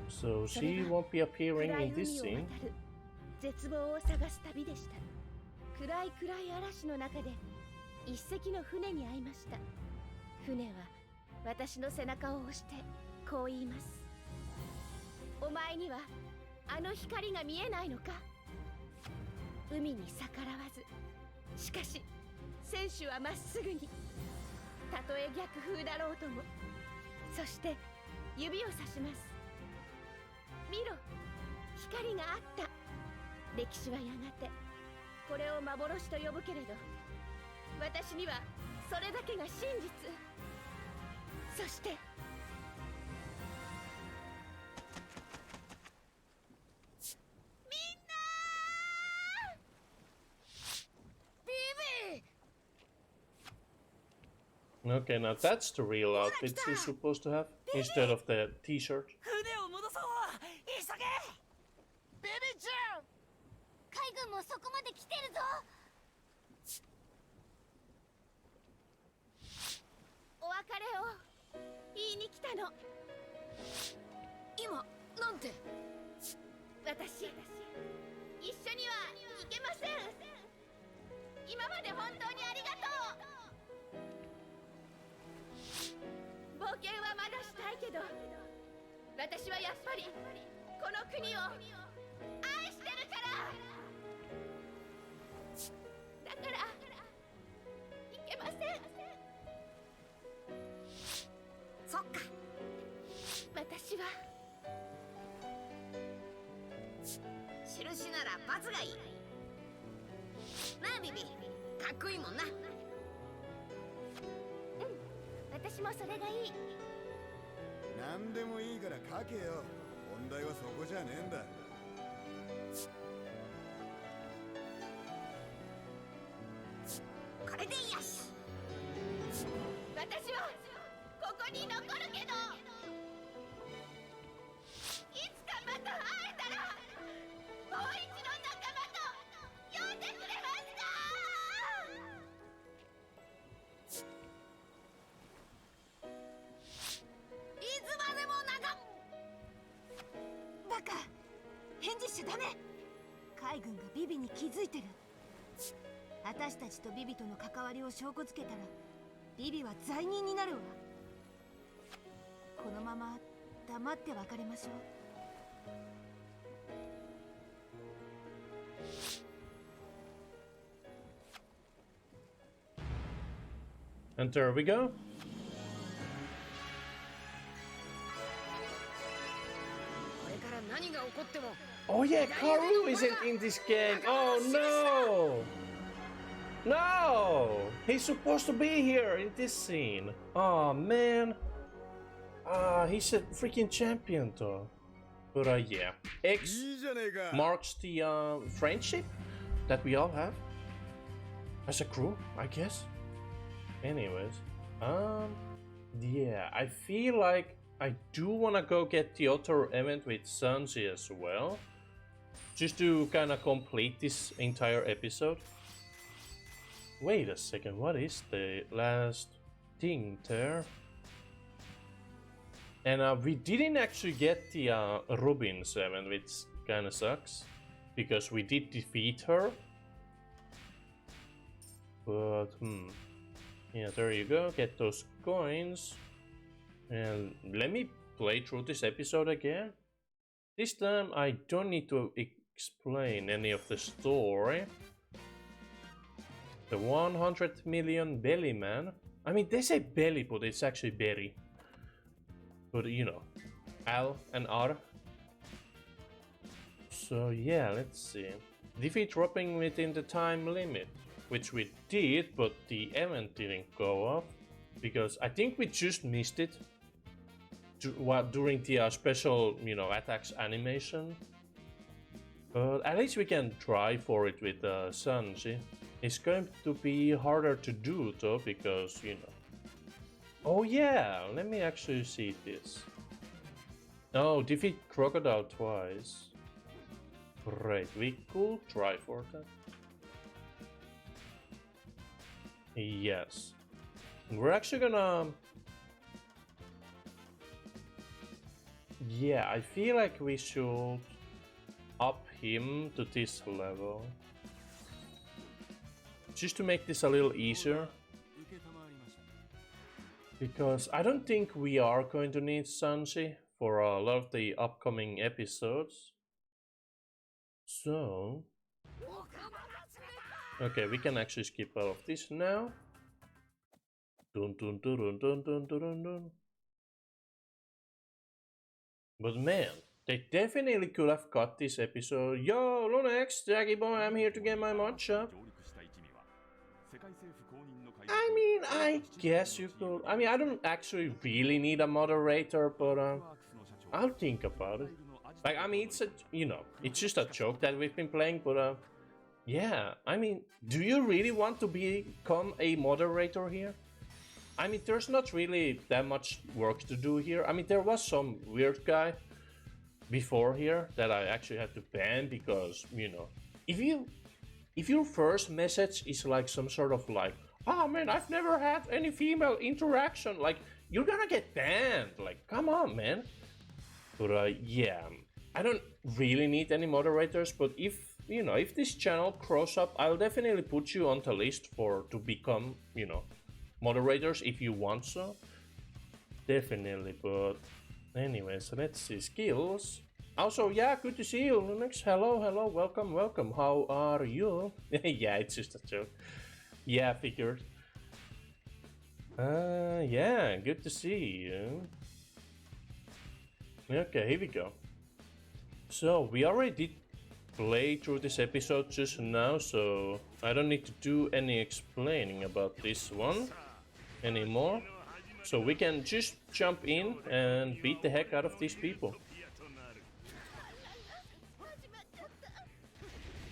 So she won't be appearing in this scene. 絶望を探す旅でした。暗い嵐の中で一隻の船に会いました。船は私の背中を押してこう言います。お前にはあの光が見えないのか。海に逆らわず、しかし船首はまっすぐに。たとえ逆風だろうとも。そして指をさします。見ろ、光があった。歴史はやがてこれを幻と呼ぶけれど、私にはそれだけが真実。そしてみんなビビ Okay, now that's the real outfit she's supposed to have instead of the t-shirt. 船を戻そう。急げ。ビビちゃん。海軍もそこまで来てるぞ。お別れを言いに来たの。今なんて。私一緒には行けません。今まで本当にありがとう。冒険はまだしたいけど、私はやっぱりこの国を愛してるから。だから行けません。そっか。私は印なら罰がいいなあビビ。かっこいいもんな。私もそれがいい。何でもいいから書けよ。問題はそこじゃねえんだ。これでよし。私はここに残るけど、いつかまた会えたらもう一度仲間と呼んでくれますか。いつまでも仲。バカ、返事しちゃダメ。海軍がビビに気づいてる。私たちとビビとの関わりを証拠つけたらビビは罪人になるわ。このまま黙って別れましょう。And there we go. これから何が起こっても。 Oh yeah, Karu isn't in this game. Oh no! No! He's supposed to be here in this scene. Oh man. He's a freaking champion though. But yeah. X いいじゃねえか。 marks the friendship that we all have as a crew, I guess. Anyways, yeah, I feel like I do wanna go get the other event with Sanji as well, just to kind of complete this entire episode. Wait a second, what is the last thing there? And we didn't actually get the Rubin's event, which kind of sucks, because we did defeat her. But yeah, there you go, get those coins. And let me play through this episode again. This time I don't need to explain any of the story. The 100 million belly man. I mean, they say belly, but it's actually berry. But you know, Al and R. So yeah, let's see. Defeat dropping within the time limit, which we did, but the event didn't go off because I think we just missed it during the special, you know, attacks animation. But at least we can try for it with Sanji. It's going to be harder to do though, because, you know. Oh yeah, let me actually see this. Oh, defeat Crocodile twice. Great, we could try for that. Yes. We're actually gonna... Yeah, I feel like we should up him to this level. Just to make this a little easier. Because I don't think we are going to need Sanji for a lot of the upcoming episodes. So... Okay, we can actually skip all of this now. Dun dun dun dun dun dun dun dun. But man, they definitely could have cut this episode. Yo, Lunex, Jackie boy, I'm here to get my matcha. I mean, I guess you could. I mean, I don't actually really need a moderator, but I'll think about it. Like, I mean, it's a, you know, it's just a joke that we've been playing, but yeah, I mean, do you really want to become a moderator here? I mean, there's not really that much work to do here. I mean, there was some weird guy before here that I actually had to ban because, you know, if your first message is like some sort of like, oh man, I've never had any female interaction, like you're gonna get banned. Like, come on, man. But yeah, I don't really need any moderators, but if you know, if this channel grows up, I'll definitely put you on the list to become, you know, moderators if you want so. Definitely, but anyways, let's see skills. Also, yeah, good to see you, Linux. Hello, welcome. How are you? Yeah, it's just a joke. Yeah, figured. Yeah, good to see you. Okay, here we go. So, we already did play through this episode just now, so I don't need to do any explaining about this one anymore. So we can just jump in and beat the heck out of these people.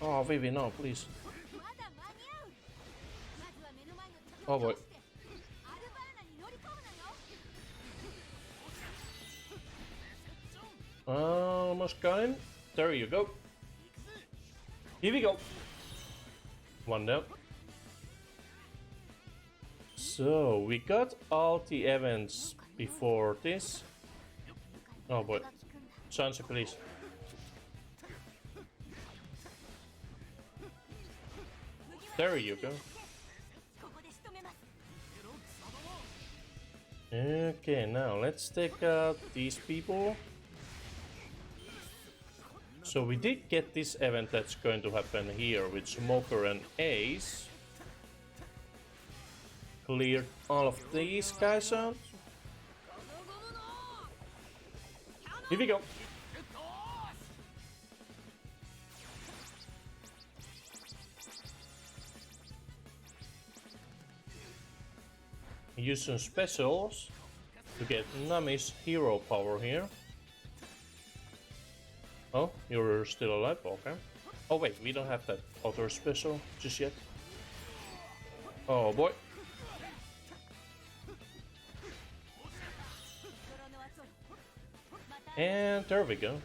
Oh, Vivi, no, please. Oh boy. Almost got him. There you go. Here we go. One down. So, we got all the events before this. Oh boy. Sansa, please. There you go. Okay, now let's take out these people. So we did get this event that's going to happen here with Smoker and Ace. Cleared all of these guys out. Here we go. Use some specials to get Nami's hero power here. Oh, you're still alive? Okay. Oh wait, we don't have that other special just yet. Oh boy. And there we go.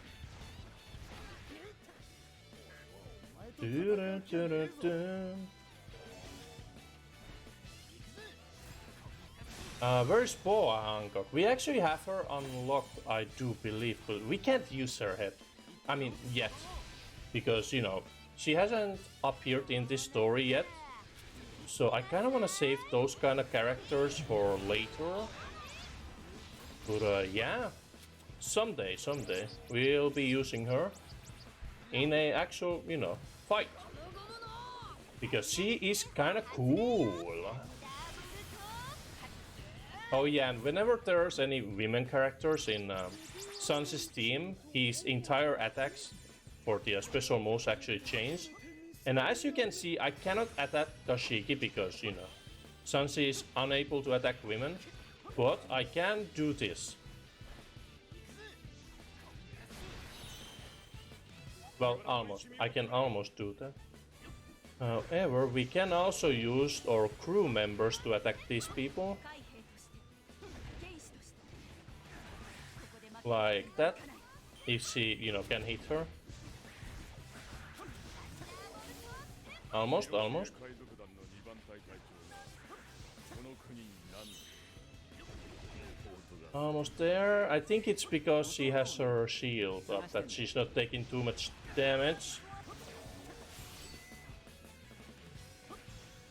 Where's Boa Hancock? We actually have her unlocked, I do believe, but we can't use her head. I mean, yet. Because, you know, she hasn't appeared in this story yet. So I kind of want to save those kind of characters for later. But yeah. Someday, we'll be using her in a actual, you know, fight. Because she is kind of cool. Oh yeah, and whenever there's any women characters in Sans' team, his entire attacks for the special moves actually change. And as you can see, I cannot attack Dashiki because, you know, Sans is unable to attack women. But I can do this. Well, almost. I can almost do that. However, we can also use our crew members to attack these people. Like that. If she, you know, can hit her. Almost. Almost there. I think it's because she has her shield up that she's not taking too much damage.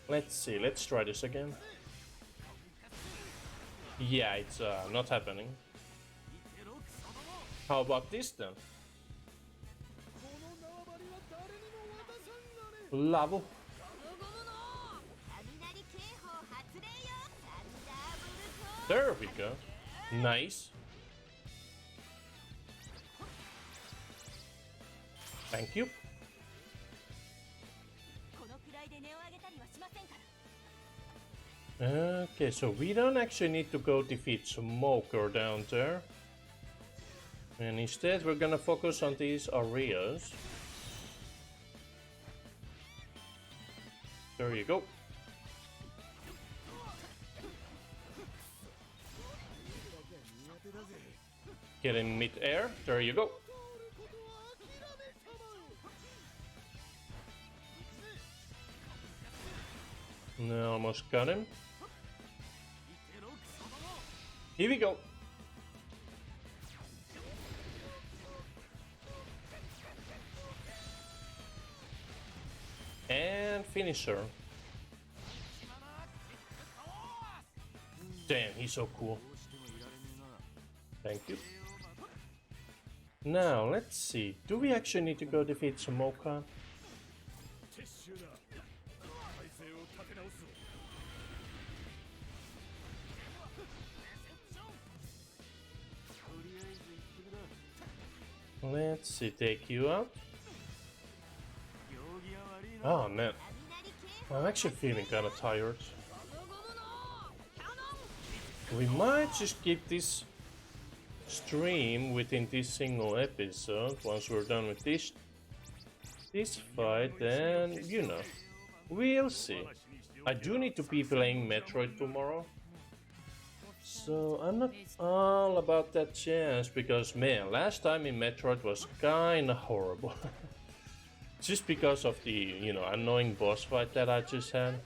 Let's see, let's try this again. Yeah, it's not happening. How about this then? Lavo. There we go. Nice. Thank you. Okay, so we don't actually need to go defeat Smoker down there. And instead we're gonna focus on these areas. There you go. Get in mid-air. There you go. No, almost got him. Here we go. And finisher. Damn, he's so cool. Thank you. Now, let's see. Do we actually need to go defeat Samoka? 撤収だ。体勢を立て直すぞ。 Let's see, take you out. Oh man, I'm actually feeling kinda tired. We might just keep this stream within this single episode. Once we're done with this fight, then you know, we'll see. I do need to be playing Metroid tomorrow, so I'm not all about that chance because man, last time in Metroid was kinda horrible. Just because of the, you know, annoying boss fight that I just had.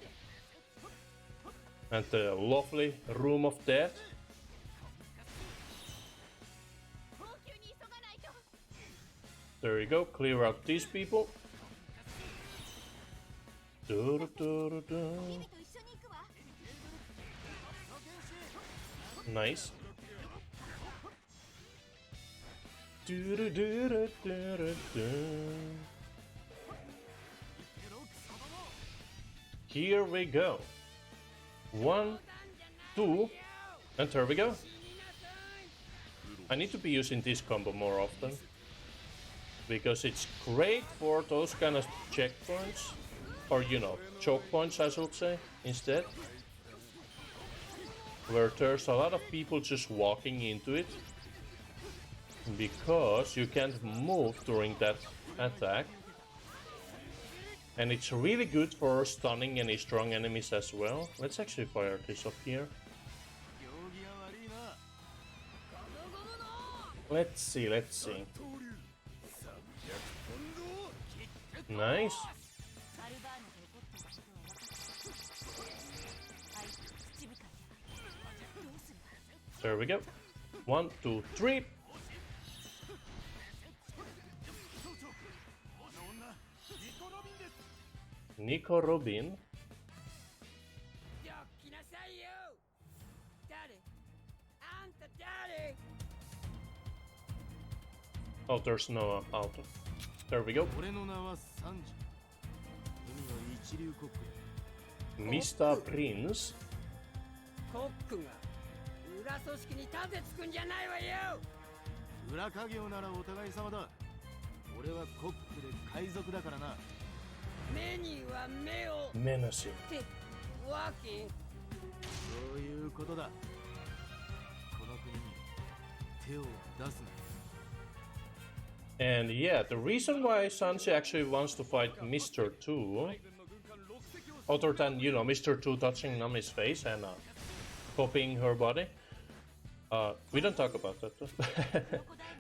And the lovely Room of Death. There you go, clear out these people. Nice. Here we go. 1, 2, and there we go. I need to be using this combo more often because it's great for those kind of checkpoints, or you know, choke points I should say, instead, where there's a lot of people just walking into it because you can't move during that attack. And it's really good for stunning any strong enemies as well. Let's actually fire this up here. Let's see, let's see. Nice. There we go. 1, 2, 3. Nico Robin. Oh, there's no auto. There we go. Mr. Prince. コックが裏組織に盾つくんじゃないわよ。裏稼業ならお互い様だ。俺はコックで海賊だからな。目には目を。Menacing. ってわけ。そういうことだ。この国に手を出すな。 And yeah, the reason why Sanji actually wants to fight Mr. 2, other than, you know, Mr. 2 touching Nami's face and copying her body, we don't talk about that.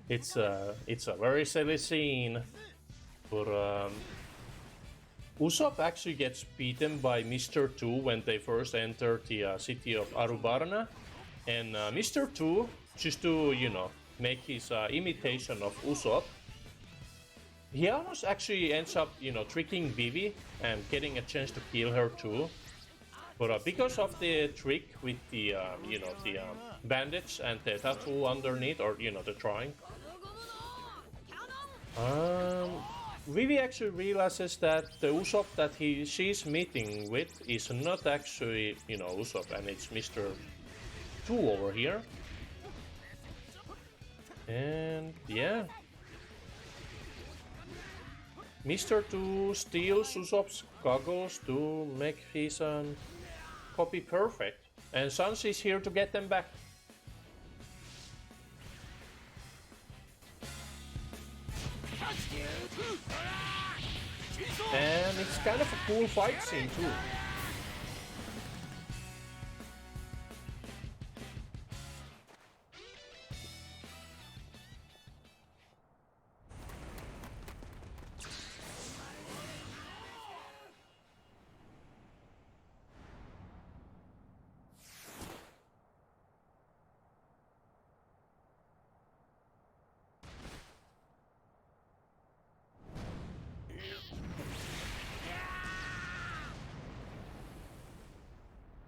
It's a very silly scene, but Usopp actually gets beaten by Mr. 2 when they first enter the city of Arubarna, and Mr. 2, just to, you know, make his imitation of Usopp, he almost actually ends up, you know, tricking Vivi and getting a chance to kill her too. But because of the trick with the, you know, the bandage and the tattoo underneath, or, you know, the drawing, Vivi actually realizes that the Usopp that she's meeting with is not actually, you know, Usopp, and it's Mr. 2 over here. And yeah. Mr. 2 steals Usopp's goggles to make his copy perfect, and Sans is here to get them back. And it's kind of a cool fight scene too.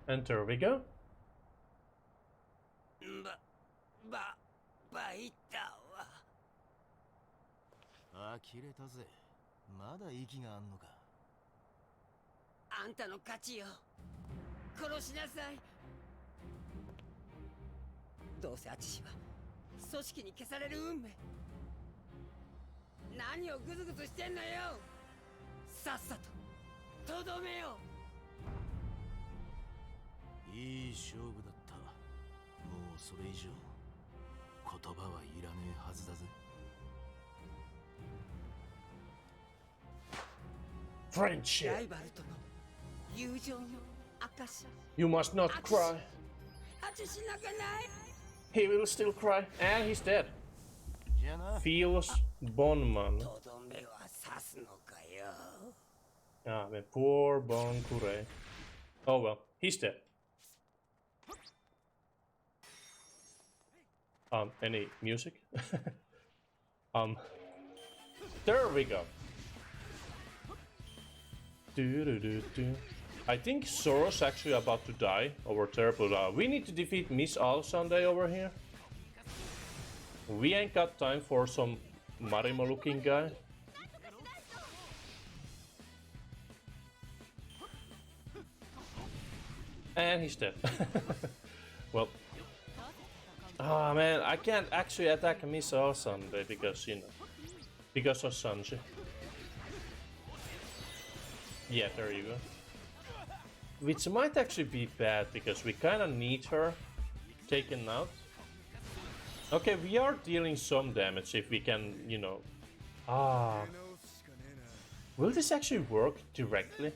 And there we go. バイタは呆れたぜ。まだ息があんのか。あんたの勝ちよ。殺しなさい。どうせアチシは組織に消される運命。何をグズグズしてんのよ。さっさととどめよ。いい勝負だった。もうそれ以上言葉はいらねえはずだぜ。Friendship. ライバルとの友情の証。 You must not cry. アチシ泣かない。 He will still cry. And he's dead. じゃあな。 Feels Bonman. とどめは刺すのかよ。 Ah, man, poor Bon Kure. Oh well, he's dead. Any music? There we go. I think Zoro's actually about to die over there, but we need to defeat Miss All Sunday over here. We ain't got time for some Marimo looking guy. And he's dead. Well. Ah, man, I can't actually attack Miss All Sunday because, you know, because of Sanji. Yeah, there you go. Which might actually be bad because we kind of need her taken out. Okay, we are dealing some damage if we can, you know. Ah. Will this actually work directly?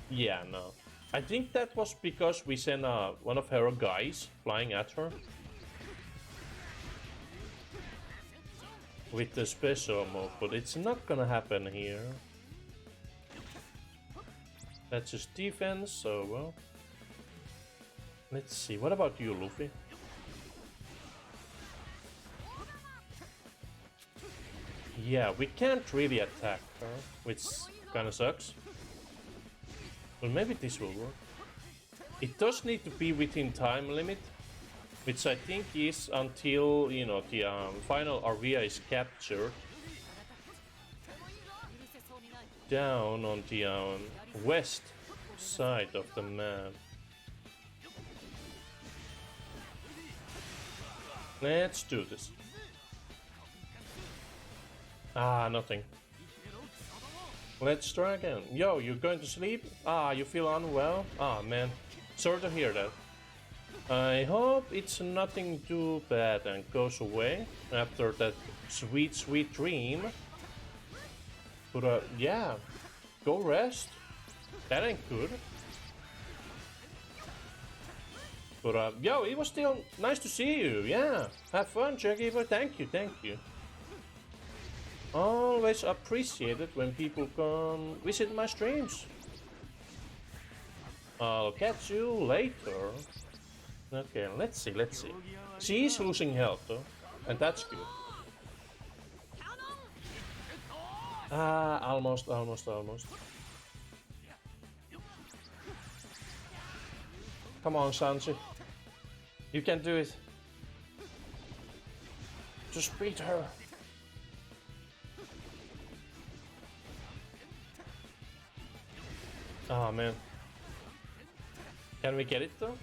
Yeah, no. I think that was because we sent one of her guys flying at her. With the special move, but it's not gonna happen here. That's just defense, so well. Let's see, what about you, Luffy? Yeah, we can't really attack her, which kinda sucks. Well, maybe this will work. It does need to be within time limit, which I think is until, you know, the final Arvia is captured. Down on the west side of the map. Let's do this. Ah, nothing. Let's try again. Yo, you're going to sleep? Ah, you feel unwell? Ah, man. Sorry to hear that. I hope it's nothing too bad and goes away after that sweet, sweet dream. But yeah, go rest. That ain't good. But yo, it was still nice to see you. Yeah, have fun, Jackie. But thank you, thank you. Always appreciate it when people come visit my streams. I'll catch you later. Okay, let's see, let's see. She's losing health though, and that's good. Ah, almost. Come on, Sanji. You can do it. Just beat her. Oh man. Can we get it though?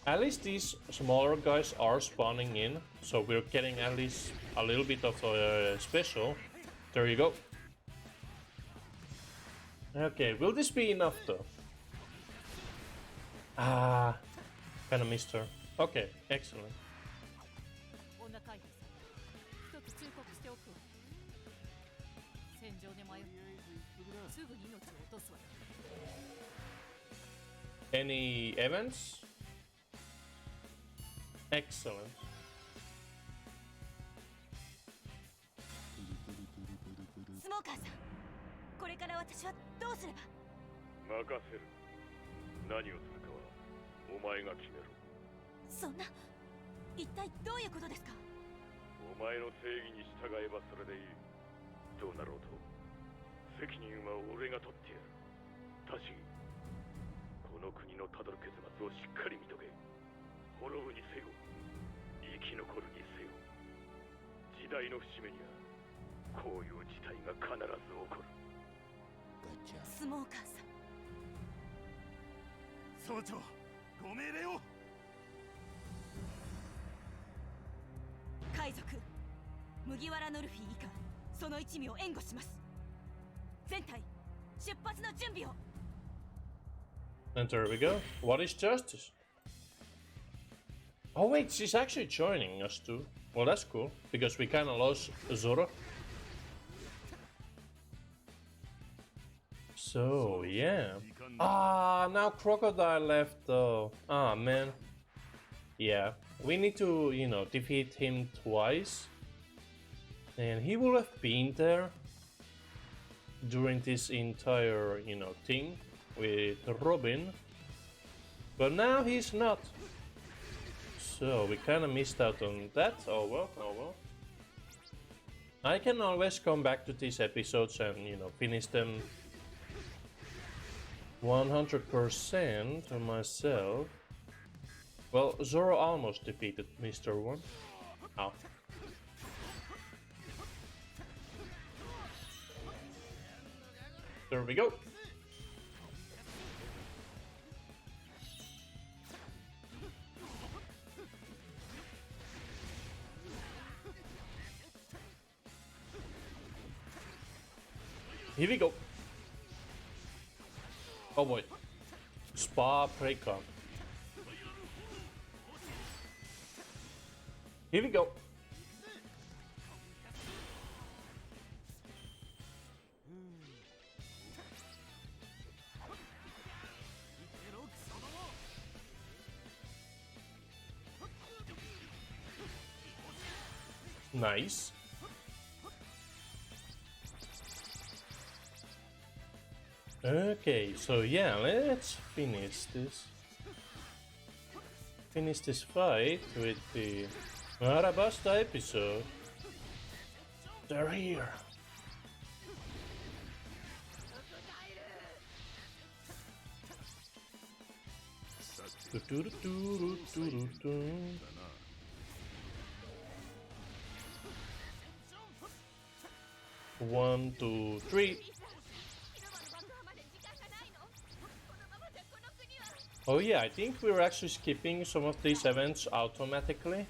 At least these smaller guys are spawning in, so we're getting at least a little bit of a special. There you go. Okay, will this be enough though? Ah, kinda missed her. Okay, excellent. Any events? Excellent. スモーカーさん、これから私はどうすれば。任せる。何をするかはお前が決めろ。そんな、一体どういうことですか。お前の正義に従えばそれでいい。どうなろうと責任は俺が取ってやる。タシ、この国のたどる結末をしっかり見とけ。滅ぶにせよ、生き残るにせよ、時代の節目にはこういう事態が必ず起こる。スモーカーさん、総長、ご命令を。海賊麦わらノルフィ以下その一味を援護します。全隊出発の準備を。 And there we go. What is justice? Oh wait, she's actually joining us too. Well, that's cool, because we kinda lost Zoro. So, yeah. Ah, now Crocodile left though. Ah, man. Yeah, we need to, you know, defeat him twice. And he will have been there during this entire, you know, thing with Robin. But now he's not. So we kind of missed out on that. Oh well, oh well. I can always come back to these episodes and, you know, finish them 100% myself. Well, Zoro almost defeated Mr. One. Ow. There we go. Here we go. Oh boy. Spa Precon. Here we go. Nice. Okay, so yeah, let's finish this. Finish this fight with the Arabasta episode. They're here. One, two, three. Oh yeah, I think we're actually skipping some of these events automatically.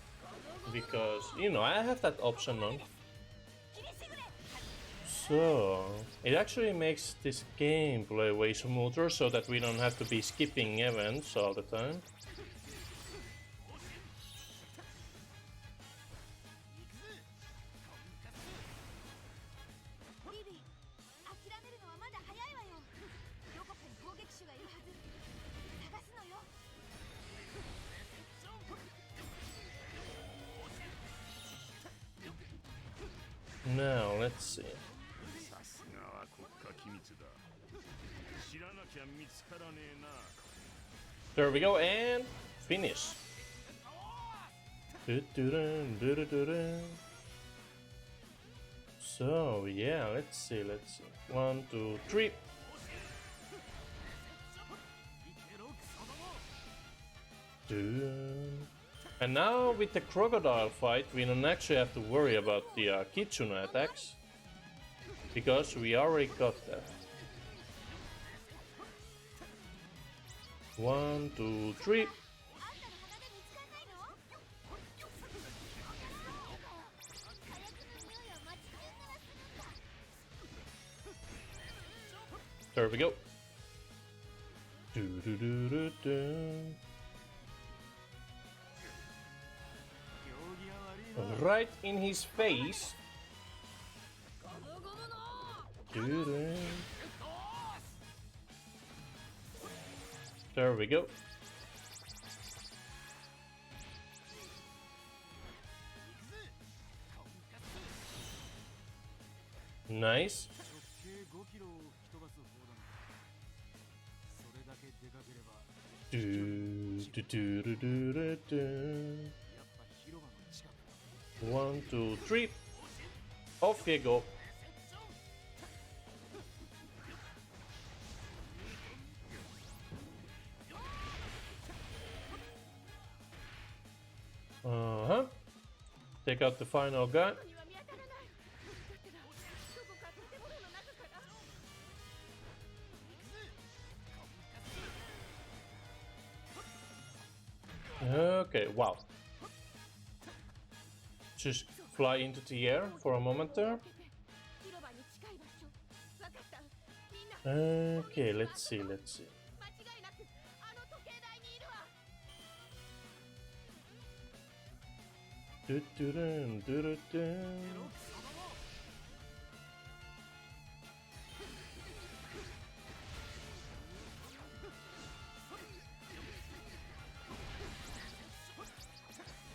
Because, you know, I have that option on. So, it actually makes this gameplay way smoother so that we don't have to be skipping events all the time. Now, let's see. There we go, and finish. So, yeah, let's see. One, two, three. And now with the crocodile fight, we don't actually have to worry about the Kitsune attacks, because we already got that. One, two, three. There we go. Right in his face. There we go. Nice. One, two, three. Off you go. Take out the final guy. Okay, wow. Just fly into the air for a moment there. Okay, let's see.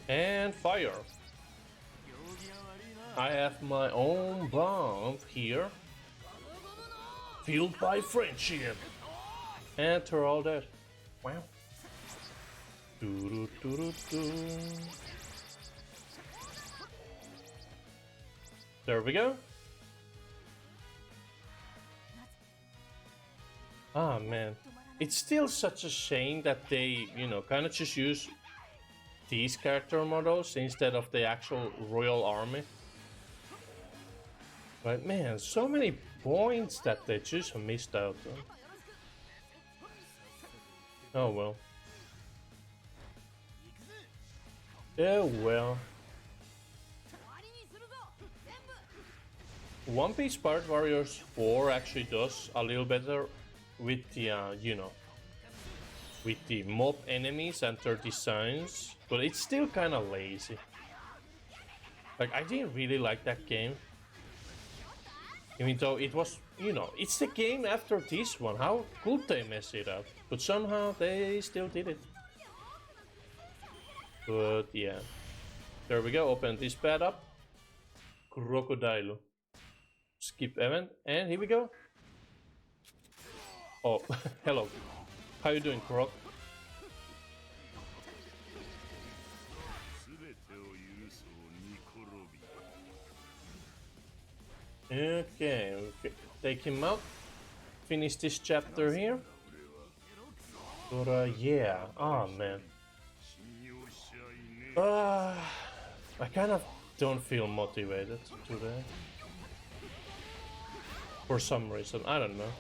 And fire. I have my own bomb here. Fueled by friendship. And they're all dead. Wow. There we go. Ah, man. It's still such a shame that they, you know, kind of just use these character models instead of the actual royal army. But man, so many points that they just missed out on. Oh well. Oh well. One Piece Pirate Warriors 4 actually does a little better with the, you know, with the mob enemies and their designs, but it's still kind of lazy. Like, I didn't really like that game. Even though it was, you know, it's the game after this one. How could they mess it up? But somehow they still did it. But yeah. There we go, open this pad up. Crocodile. Skip event, and here we go. Oh, hello. How you doing, Croc? Okay, take him out. Finish this chapter here. But yeah, oh man. I kind of don't feel motivated today. For some reason, I don't know.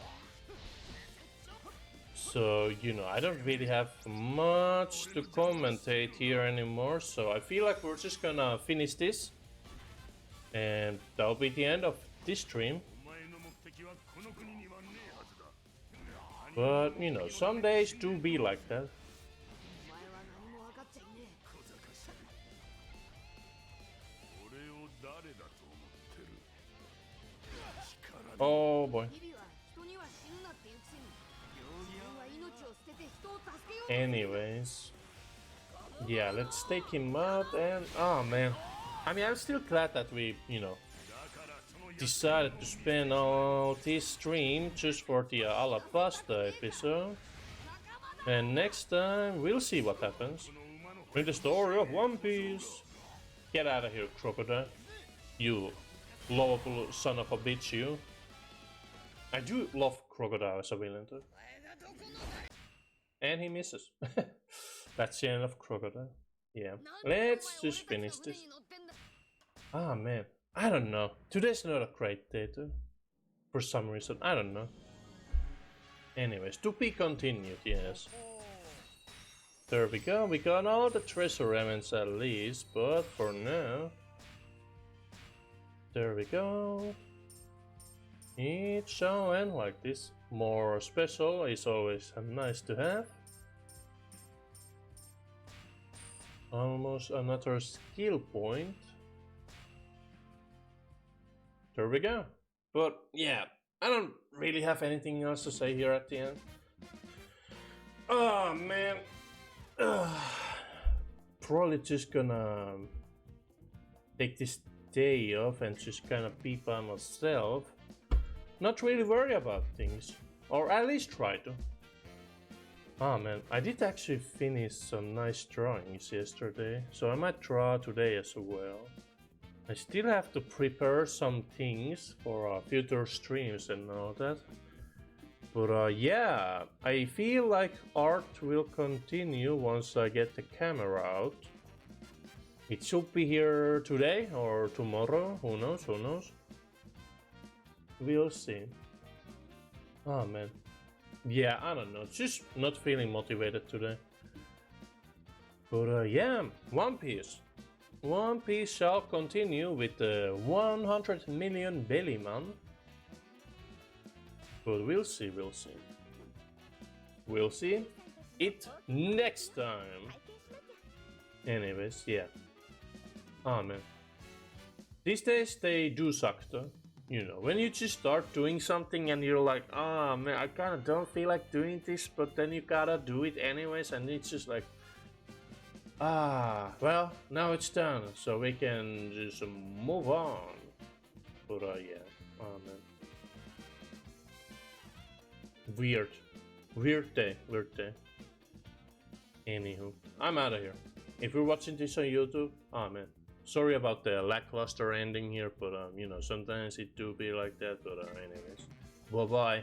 So, you know, I don't really have much to commentate here anymore, so I feel like we're just gonna finish this. And that'll be the end of this stream. But, you know, some days do be like that. Oh boy. Anyways. Yeah, let's take him out and... oh man. I mean, I'm still glad that we, you know, decided to spend all this stream just for the Alabasta episode. And next time, we'll see what happens. With the story of One Piece. Get out of here, Crocodile. You lovable son of a bitch, you. I do love Crocodile as a villain too. And he misses. That's the end of Crocodile. Yeah. Let's just finish this. Ah man. I don't know. Today's not a great day too. For some reason. I don't know. Anyways, to be continued, yes. There we go. We got all the treasure elements at least. But for now... there we go. It shall end like this. More special is always nice to have. Almost another skill point. There we go. But yeah, I don't really have anything else to say here at the end. Oh man. Probably just gonna take this day off and just kind of be by myself. Not really worry about things, or at least try to. Ah man, I did actually finish some nice drawings yesterday, so I might draw today as well. I still have to prepare some things for future streams and all that. But yeah, I feel like art will continue once I get the camera out. It should be here today or tomorrow. Who knows? Who knows? We'll see. Oh man. Yeah, I don't know. Just not feeling motivated today. But yeah, One Piece. One Piece shall continue with the 100 million belly man. But we'll see, we'll see. We'll see it next time. Anyways, yeah. Oh man. These days they do suck though. You know, when you just start doing something and you're like, oh man, I kinda don't feel like doing this, but then you gotta do it anyways, and it's just like, well, now it's done, so we can just move on. But yeah, oh man. Weird. Weird day, weird day. Anywho, I'm out of here. If you're watching this on YouTube, oh man. Sorry about the lackluster ending here, but you know, sometimes it do be like that, but anyways. Bye-bye.